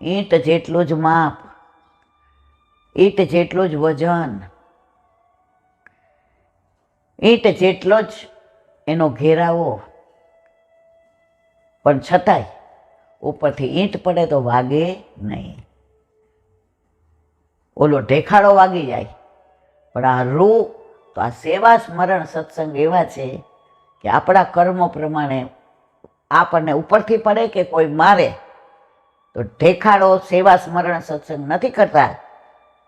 ઈંટ જેટલું જ માપ, ઈંટ જેટલું જ વજન, ઈંટ જેટલો જ એનો ઘેરાવો, પણ છતાંય ઉપરથી ઈંટ પડે તો વાગે નહીં. ઓલો ઢેખાડો વાગી જાય, પણ આ રૂ તો આ સેવા સ્મરણ સત્સંગ એવા છે કે આપણા કર્મો પ્રમાણે આપણને ઉપરથી પડે કે કોઈ મારે તો ઢેખાડો સેવા સ્મરણ સત્સંગ નથી કરતા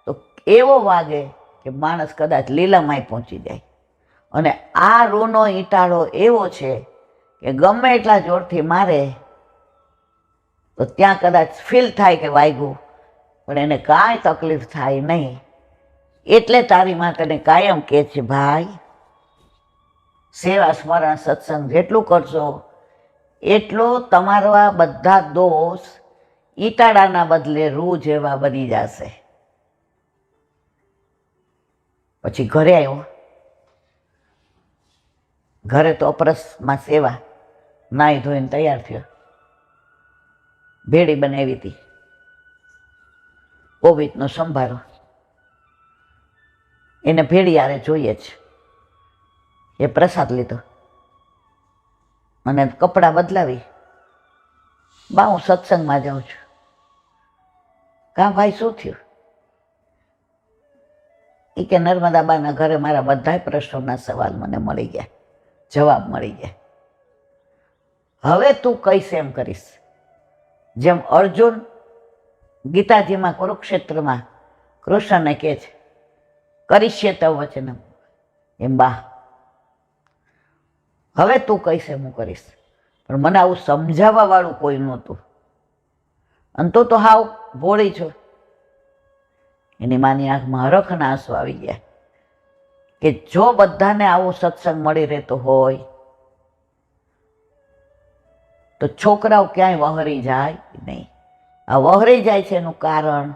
તો એવો વાગે કે માણસ કદાચ લીલામાય પહોંચી જાય. અને આ રૂનો ઈંટાળો એવો છે કે ગમે એટલા જોરથી મારે તો ત્યાં કદાચ ફીલ થાય કે વાગ્યું, પણ એને કાંઈ તકલીફ થાય નહીં. એટલે તારી માં તને કાયમ કહે છે, ભાઈ સેવા સ્મરણ સત્સંગ જેટલું કરશો એટલો તમારા બધા દોષ ઈટાડાના બદલે રૂ જેવા બની જશે. પછી ઘરે આવ્યો. ઘરે તો અપરસમાં સેવા, નાહી ધોઈને તૈયાર થયો, ભેળી બનાવી હતી, ઓવિતનો સંભારો, એને ભેળી આરે જોઈએ જ. એ પ્રસાદ લીધો અને કપડાં બદલાવી, બા હું સત્સંગમાં જાઉં છું. કાં ભાઈ શું થયું? એ કે નર્મદાબાના ઘરે મારા બધા પ્રશ્નોના સવાલ મને મળી ગયા, જવાબ મળી ગયા. હવે તું કઈશ એમ કરીશ. જેમ અર્જુન ગીતાજીમાં કુરુક્ષેત્રમાં કૃષ્ણને કહે છે, કરીશ્ય તવ વચનમ, એમ બા હવે તું કહીશ એમ હું કરીશ. પણ મને આવું સમજાવવા વાળું કોઈ નહોતું, અને તું તો હાવ ભોળી છો. એની માની આંખમાં હરખના આંસુ આવી ગયા કે જો બધાને આવો સત્સંગ મળી રહેતો હોય તો છોકરાઓ ક્યાંય વહરી જાય નહીં. આ વહરી જાય છે એનું કારણ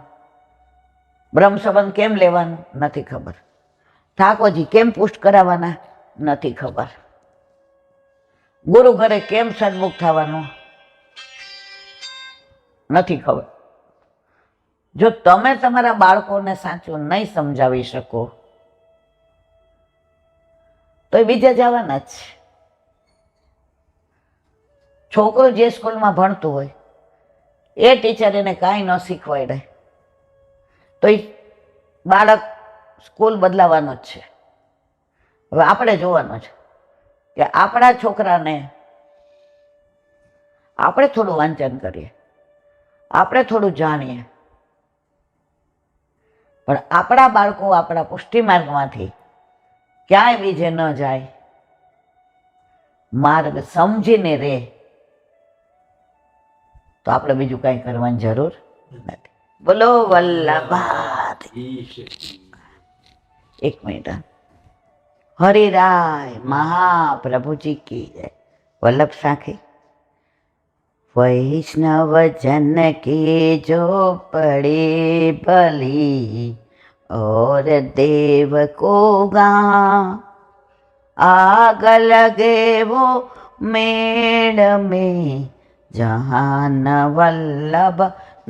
બ્રહ્મ સંબંધ કેમ લેવાનું નથી ખબર, ઠાકોરજી કેમ પુષ્ટ કરાવવાના નથી ખબર, ગુરુ ઘરે કેમ સન્મુખ થવાનું નથી ખબર. જો તમે તમારા બાળકોને સાચું નહીં સમજાવી શકો તો એ બીજા જવાના જ છે. છોકરો જે સ્કૂલમાં ભણતું હોય એ ટીચર એને કાંઈ ન શીખવાડે તો એ બાળક સ્કૂલ બદલાવાનો જ છે. હવે આપણે જોવાનું છે કે આપણા છોકરાને આપણે થોડું વાંચન કરીએ, આપણે થોડું જાણીએ, પણ આપણા બાળકો આપણા પુષ્ટિમાર્ગમાંથી ક્યાંય બીજે ન જાય, માર્ગ સમજીને રહે, તો આપણે બીજું કાંઈ કરવાની જરૂર નથી. બોલો વલ્લભાઈ. એક મિનિટ. હરિરાય મહાપ્રભુજી કી જય. વલ્લભ સાખી. वैष्णव जन की जो पड़े भली और देव को गा आग लगे वो मेड़ में जहान वल्लभ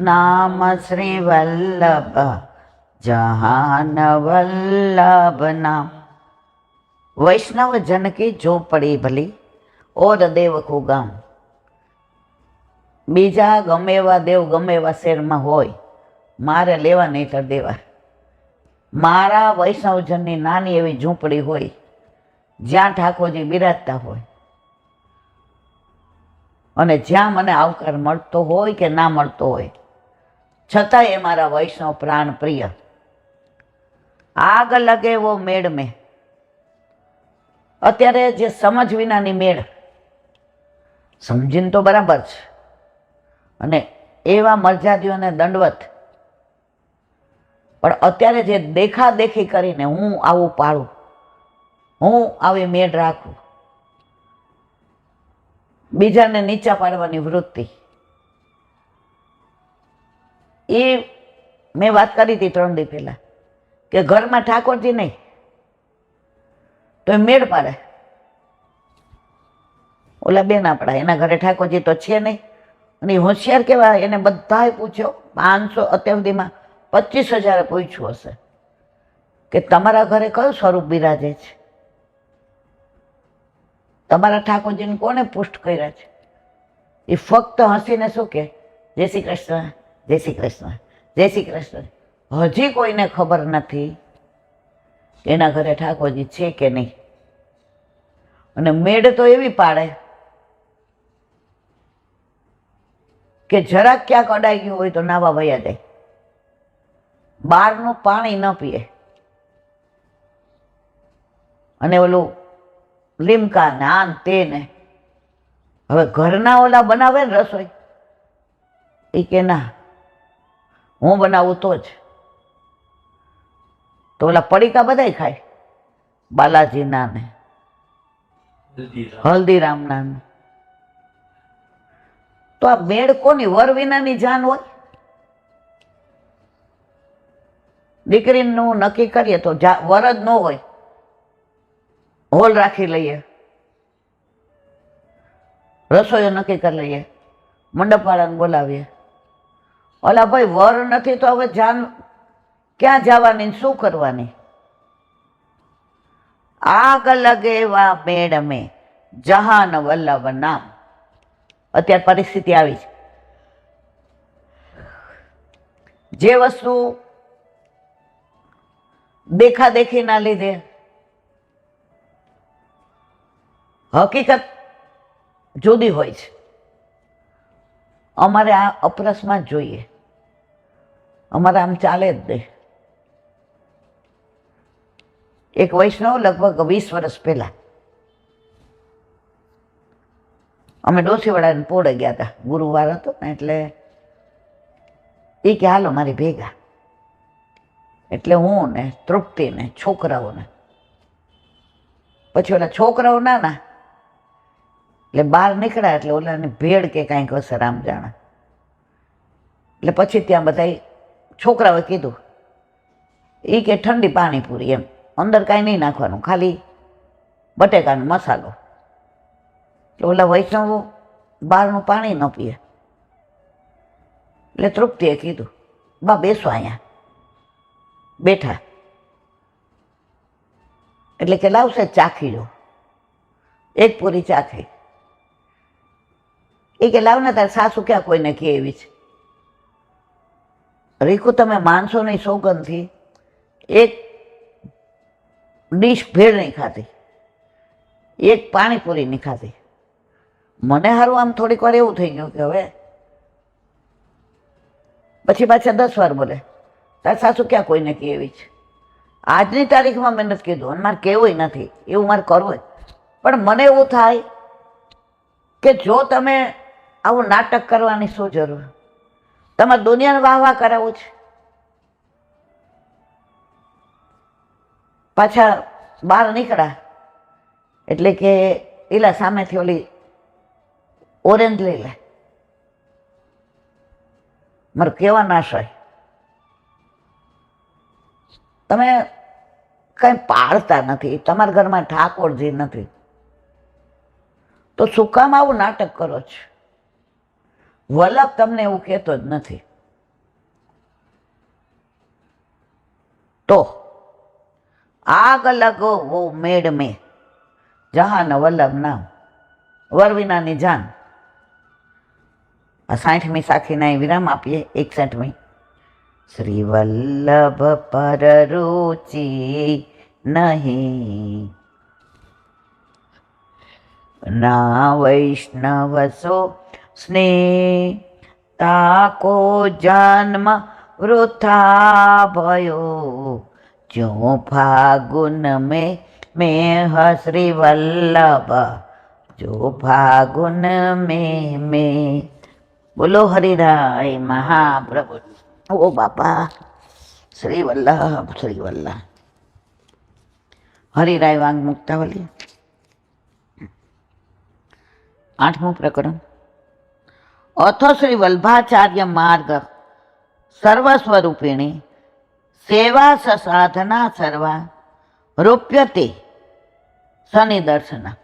नाम श्री वल्लभ जहान वल्लभ नाम. वैष्णव जन की जो पड़ी भली और देव को गाम. બીજા ગમે એવા દેવ ગમે એવા શહેરમાં હોય, મારે લેવા નહીં તો દેવા. મારા વૈષ્ણવજનની નાની એવી ઝૂંપડી હોય જ્યાં ઠાકોરજી બિરાજતા હોય અને જ્યાં મને આવકાર મળતો હોય કે ના મળતો હોય, છતાંય એ મારા વૈષ્ણવ પ્રાણ પ્રિય. આગ લગે વો મેળ મેં. અત્યારે જે સમજ વિનાની મેળ, સમજીને તો બરાબર છે, અને એવા મર્યાદીઓને દંડવત, પણ અત્યારે જે દેખાદેખી કરીને હું આવું પાડું, હું આવી મેળ રાખું, બીજાને નીચા પાડવાની વૃત્તિ, એ મેં વાત કરી હતી 3 દી પહેલા કે ઘરમાં ઠાકોરજી નહીં તો એ મેળ પાડે. ઓલા બેન આપણા એના ઘરે ઠાકોરજી તો છે નહીં, અને હોશિયાર કેવા, એને બધાએ પૂછ્યો 500 અત્યાર સુધીમાં 25,000 પૂછ્યું હશે કે તમારા ઘરે કયું સ્વરૂપ બિરાજે છે, તમારા ઠાકોરજીને કોને પુષ્ટ કર્યા છે. એ ફક્ત હસીને શું કે જય શ્રી કૃષ્ણ, જય શ્રી કૃષ્ણ, જય શ્રી કૃષ્ણ. હજી કોઈને ખબર નથી કે એના ઘરે ઠાકોરજી છે કે નહીં. અને મેળ તો એવી પાડે કે જરાક ક્યાંક અડાઈ ગયું હોય તો નાવા વયા જાય, બહારનું પાણી ન પીએ, અને ઓલું લીમકા ને આન તે ને. હવે ઘરના ઓલા બનાવે ને રસોઈ, એ કે ના હું બનાવું તો જ. તો ઓલા પડીકા બધાય ખાય, બાલાજીના ને હલ્દીરામના ને. તો આ મેળ કોની? વર વિનાની જાન હોય. દીકરીનું નક્કી કરીએ તો વર જ ન હોય, હોલ રાખી લઈએ, રસોઈઓ નક્કી કરી લઈએ, મંડપવાળાને બોલાવીએ. ઓલા ભાઈ વર નથી તો હવે જાન ક્યાં જવાની, શું કરવાની? આગ લગે વા મેળ મેં જહાન વલ્લભ નામ. અત્યારે પરિસ્થિતિ આવી છે, જે વસ્તુ દેખાદેખીના લીધે હકીકત જુદી હોય છે. અમારે આ અપરસમાં જ જોઈએ, અમારે આમ ચાલે જ નહીં. એક વૈષ્ણવ લગભગ 20 વર્ષ પહેલા અમે ડોસીવાળાને પોળે ગયા હતા, ગુરુવાર હતો ને, એટલે એ કે હાલો મારી ભેગા. એટલે હું ને તૃપ્તિ ને છોકરાઓને, પછી ઓલા છોકરાઓ નાના એટલે બહાર નીકળ્યા, એટલે ઓલાને ભેળ કે કાંઈક હશે રામ જાણે. એટલે પછી ત્યાં બધા છોકરાઓએ કીધું, એ કે ઠંડી પાણીપુરી, એમ અંદર કાંઈ નહીં નાખવાનું, ખાલી બટેકાનો મસાલો. એટલે ઓલા વૈષ્ણવો બહારનું પાણી ન પીએ. એટલે તૃપ્તિએ કીધું, બા બેસો અહીંયા. બેઠા. એટલે કે લાવશે ચાખી લો, એક પૂરી ચાખી. એ કે લાવ ને તાર સાસુ ક્યાં કોઈને કે એવી છે. રીકુ તમે માનશો નહીં, સોગંદથી એક ડીશ ભેળ નહીં ખાધી, એક પાણીપુરી નહીં ખાધી. મને સારું આમ થોડીક વાર એવું થઈ ગયું કે હવે પછી પાછા 10 વાર બોલે તાર સાસુ ક્યાં કોઈને કે એવી છે. આજની તારીખમાં મેં નથી કીધું અને મારે કહેવું નથી, એવું મારે કરવું. પણ મને એવું થાય કે જો તમે આવું નાટક કરવાની શું જરૂર? તમારે દુનિયાને વાહ વાહ કરાવવું છે. પાછા બહાર નીકળ્યા એટલે કે એલા સામેથી ઓલી ઓરેન્જ લઈ લે. મારું કેવા નાશાય, તમે કઈ પાળતા નથી, તમારા ઘરમાં ઠાકોરજી નથી, તો શું કામ આવું નાટક કરો છો? વલ્લભ તમને એવું કહેતો જ નથી. તો આગ લગો વો મેડ में જહાન વલ્લભ નામ વર વિનાની જાન. 60મી સાખીના વિરામ આપીએ. 61મી. શ્રી વલ્લભ પર રુચિ નહીં, ના વૈષ્ણવ સો સ્નેહ, તાકો જન્મ વૃથા भयो, જો ફાગુન મેં શ્રી વલ્લભ, જો ફાગુન મેં. બોલો હરિરાય મહાપ્રભુ. ઓ બાપા, શ્રી વલ્લભ શ્રી વલ્લભ. હરિરાય વાંગ મુક્તાવલી. 8મું પ્રકરણ. અથ શ્રી વલ્ભાચાર્ય માર્ગ સર્વસ્વરૂપિણી સેવા સાધના સર્વા રૂપ્યતે શનિદર્શના.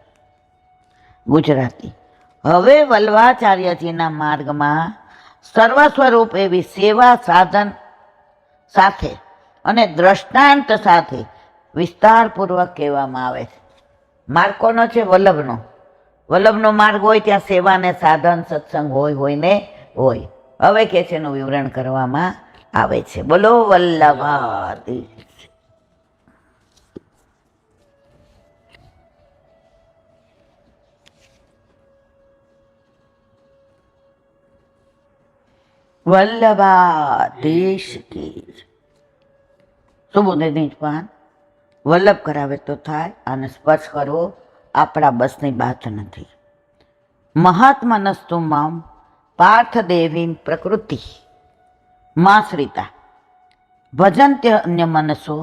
ગુજરાતી. હવે વલ્ભાચાર્યજીના માર્ગમાં સર્વસ્વરૂપ એવી સેવા સાધન સાથે અને દ્રષ્ટાંત સાથે વિસ્તારપૂર્વક કહેવામાં આવે છે. માર્ગ કોનો છે? વલ્લભનો. વલ્લભનો માર્ગ હોય ત્યાં સેવા ને સાધન સત્સંગ હોય ને હોય. હવે કે છે એનું વિવરણ કરવામાં આવે છે. બોલો વલ્લભાધીશ. વલ્લભાધીશ કી. સુબોધની પાન. વલ્લભ કરાવે તો થાય, અને સ્પર્શ કરવો આપણા બસની વાત નથી. મહાત્મનસ્તુ મામ પાર્થ દેવીમ પ્રકૃતિ માશ્રિતા ભજંત્ય અન્ય મનસો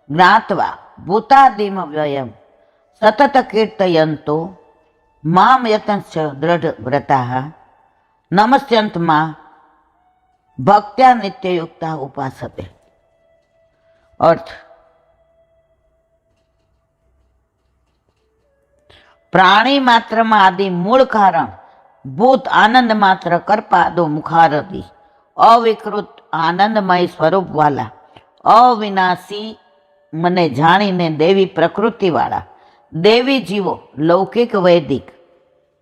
જ્ઞાત્વા ભૂતાદિમ વ્યયમ સતત કીર્તયંતો મામ યતંશ્ચ દૃઢ વ્રતા નમસ્યંતમાં ભક્ત્યા નિત્યયુક્તા ઉપાસતે. અર્થ: પ્રાણી માત્રમાં આદિ મૂળ કારણ ભૂત આનંદ માત્ર કરપાદો મુખારદી અવિકૃત આનંદમય સ્વરૂપ વાલા અવિનાશી મને જાણીને દેવી પ્રકૃતિવાળા દેવી જીવો લૌકિક વૈદિક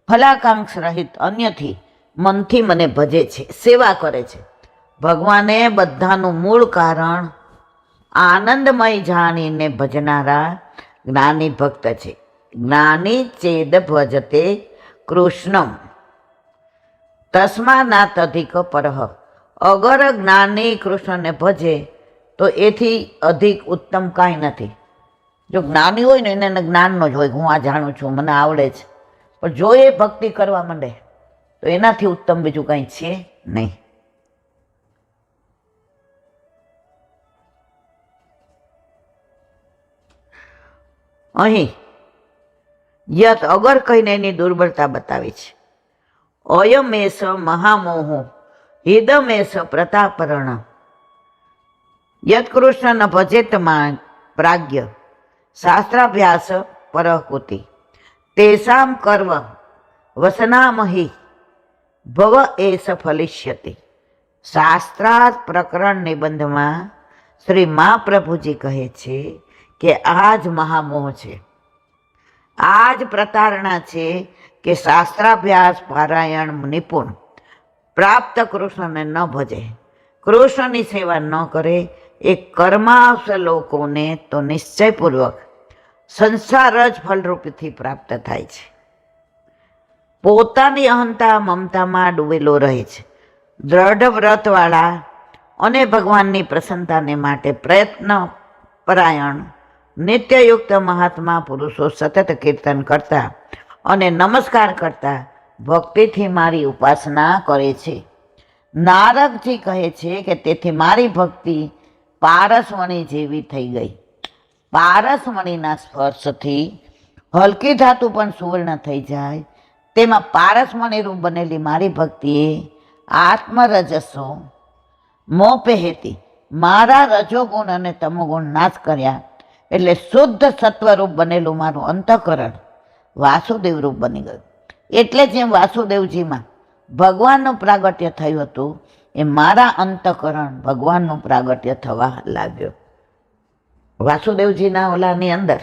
ફલાકાંક્ષ રહિત અન્યથી મનથી મને ભજે છે, સેવા કરે છે. ભગવાને બધાનું મૂળ કારણ આનંદમય જાણીને ભજનારા જ્ઞાની ભક્ત છે. જ્ઞાની ચેદ ભજતે કૃષ્ણમ તસ્માનાત અધિક પરહ. અગર જ્ઞાની કૃષ્ણને ભજે તો એથી અધિક ઉત્તમ કાંઈ નથી. જો જ્ઞાની હોય ને એને જ્ઞાનનો જ હોય, હું આ જાણું છું, મને આવડે છે. પણ જો એ ભક્તિ કરવા માંડે તો એનાથી ઉત્તમ બીજું કાંઈ છે નહીં. અહીં યત અગર કહીને એની દુર્બળતા બતાવી છે. અયમેશ મહામોહો હિદમેશ પ્રતાપરણ યત્કૃષ્ણ ન ભજેતમાં પ્રાજ્ઞ શાસ્ત્રાભ્યાસ પરકૃતિ તેષામ કર્મ વસનામહી ભવ એસ ફલિષ્યતિ. શાસ્ત્રાર્થ પ્રકરણ નિબંધમાં શ્રી મહાપ્રભુજી કહે છે કે આ જ મહામોહ છે, આ જ પ્રતારણા છે કે શાસ્ત્રાભ્યાસ પારાયણ નિપુણ પ્રાપ્ત કૃષ્ણને ન ભજે, કૃષ્ણની સેવા ન કરે, એ કર્માવશ લોકોને તો નિશ્ચયપૂર્વક સંસાર જ ફલરૂપથી પ્રાપ્ત થાય છે. પોતાની અહંતા મમતામાં ડૂબેલો રહે છે. દ્રઢ વ્રતવાળા અને ભગવાનની પ્રસન્નતાને માટે પ્રયત્ન પરાયણ નિત્યયુક્ત મહાત્મા પુરુષો સતત કીર્તન કરતા અને નમસ્કાર કરતા ભક્તિથી મારી ઉપાસના કરે છે. નારદજી કહે છે કે તેથી મારી ભક્તિ પારસમણી જેવી થઈ ગઈ. પારસમણીના સ્પર્શથી હલકી ધાતુ પણ સુવર્ણ થઈ જાય, તેમાં પારસમણી રૂપ બનેલી મારી ભક્તિએ આત્મરજસો મોપહેતી મારા રજોગુણ અને તમોગુણ નાશ કર્યા, એટલે શુદ્ધ સત્વરૂપ બનેલું મારું અંતઃકરણ વાસુદેવ રૂપ બની ગયું. એટલે જેમ વાસુદેવજીમાં ભગવાનનું પ્રાગટ્ય થયું હતું, એ મારા અંતઃકરણ ભગવાનનું પ્રાગટ્ય થવા લાગ્યો. વાસુદેવજીના ઓલાની અંદર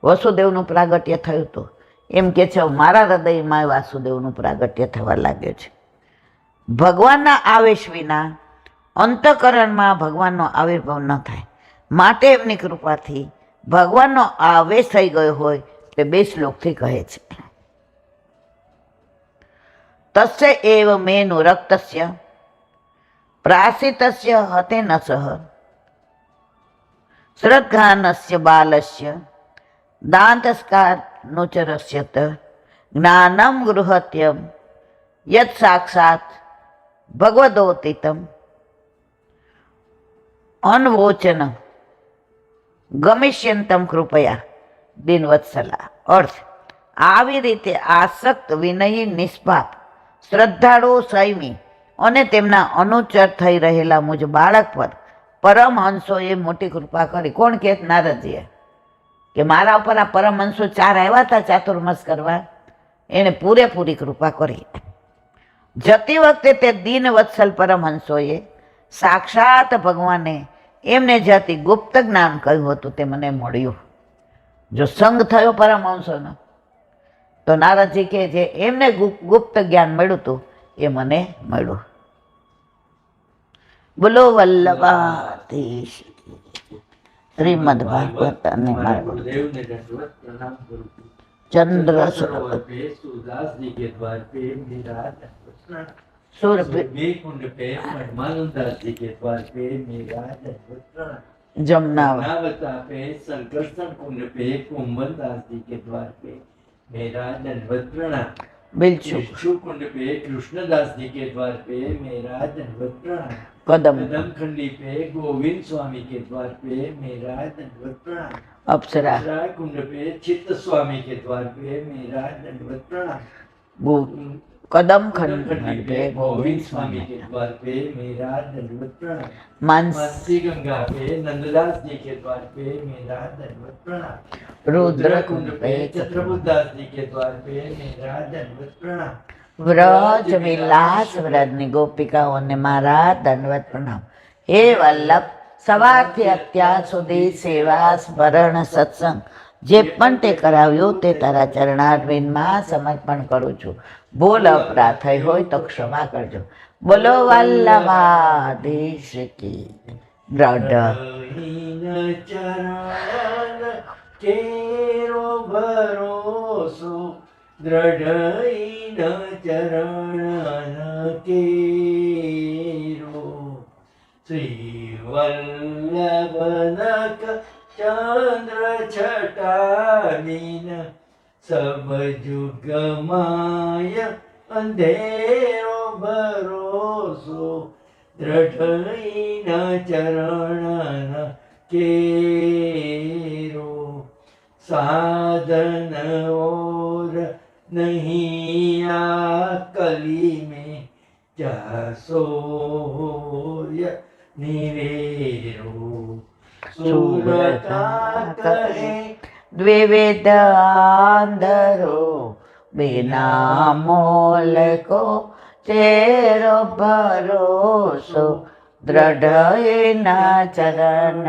વસુદેવનું પ્રાગટ્ય થયું હતું, એમ કે છે મારા હૃદયમાં વાસુદેવનું પ્રાગટ્ય થવા લાગ્યું છે. ભગવાનના આવેશ વિના અંતઃકરણમાં ભગવાનનો આવિર્ભાવ ન થાય, માટે એમની કૃપાથી ભગવાનનો આવેશ થઈ ગયો હોય તે 2 શ્લોકથી કહે છે. તસ્ય એવ મેનુ રક્તસ્ય પ્રાસિતસ્ય હતે ન સહ શ્રદ્ધાનસ્ય બાલસ્ય દાંતસ્કાનુચરસ્યત જ્ઞાનમ ગૃહત્યમ યત સાક્ષાત ભગવદોતિતમ અનવોચન ગમિષ્યંતમ કૃપયા દિનવત્સલા. અર્થ: આવી રીતે આસક્ત, વિનયી, નિષ્પાપ, શ્રદ્ધાળુ, સંયમી અને તેમના અનુચર થઈ રહેલા મુજ બાળક પર પરમહંસોએ મોટી કૃપા કરી. કોણ કહે? નારદજીએ કે મારા ઉપર આ પરમહંસો 4 આવ્યા હતા ચાતુર્માસ કરવા, એણે પૂરેપૂરી કૃપા કરી. જતી વખતે તે દીનવત્સલ પરમહંસોએ સાક્ષાત ભગવાને એમને જતી ગુપ્ત જ્ઞાન કહ્યું હતું, તે મને મળ્યું. જો સંગ થયો પરમહંસોનો, તો નારદજી કે જે એમને ગુપ્ત જ્ઞાન મળ્યું હતું એ મને મળ્યું. બોલો વલ્લભાધીશ. શ્રીમદ ભાગવત અને ચંદ્ર जमुना पे संकर्षण कुंड पे कुंभन दास जी के द्वार पे मेरा दंडवत प्रणाम। बिच्छू कुंड पे कृष्णदास जी के द्वार पे मेरा दंडवत प्रणाम। कदम खंडी पे गोविंद स्वामी के द्वार पे मेरा दंडवत प्रणाम। अप्सरा कुंड पे चित्त स्वामी के द्वार पे मेरा दंडवत प्रणाम। कदम खंड पे गोविंद स्वामी के द्वार पे मेरा दंडवत प्रणाम। मानसी गंगा पे नंददास जी के द्वार पे मेरा दंडवत प्रणाम। रुद्र कुंड पे चतुर्बुदास जी के द्वार पे मेरा दंडवत प्रणाम। व्रज विलास व्रजनी गोपिकाओं ने मारा दंडवत प्रणाम। हे वल्लभ, સવારથી અત્યાર સુધી સેવા સ્મરણ સત્સંગ જે પણ તે કરાવ્યું તે તારા ચરણારવિંદમાં સમર્પણ કરું છું. ભૂલ અપરાધ થઈ હોય તો ક્ષમા કરજો. બોલો વલ્લભાધીશ કી દ્રઢ
કેરો ભરોસો દ્રઢ ચરણ કેરો શ્રી વલ્લભનક ચંદ્ર છટાવીન સબ જુગ માય અંધેરો ભરોસો દ્રઢ ચરણ કેરો साधन और नहीं आ कली में जासोय निवेरो सुरता करे
द्विविध आंधरो बिना मोल को तेरो भरोसो दृढ़ न चरण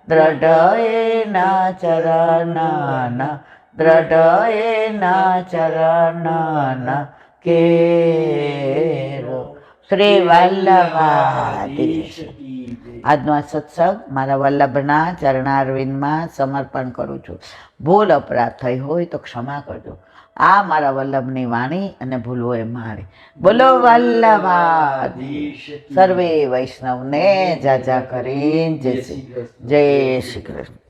દ્રઢ એના ચરણન દ્રઢ એના ચરણન કેરો શ્રી વલ્લભાધીશ. આજનો આ સત્સંગ મારા વલ્લભના ચરણારવિંદમાં સમર્પણ કરું છું. ભૂલ અપરાધ થઈ હોય તો ક્ષમા કરજો. આ મારા વલ્લભની વાણી અને ભૂલ હોય મારી. બોલો વલ્લભાધીશ. સર્વે વૈષ્ણવને જાજા કરીને જય શ્રી કૃષ્ણ.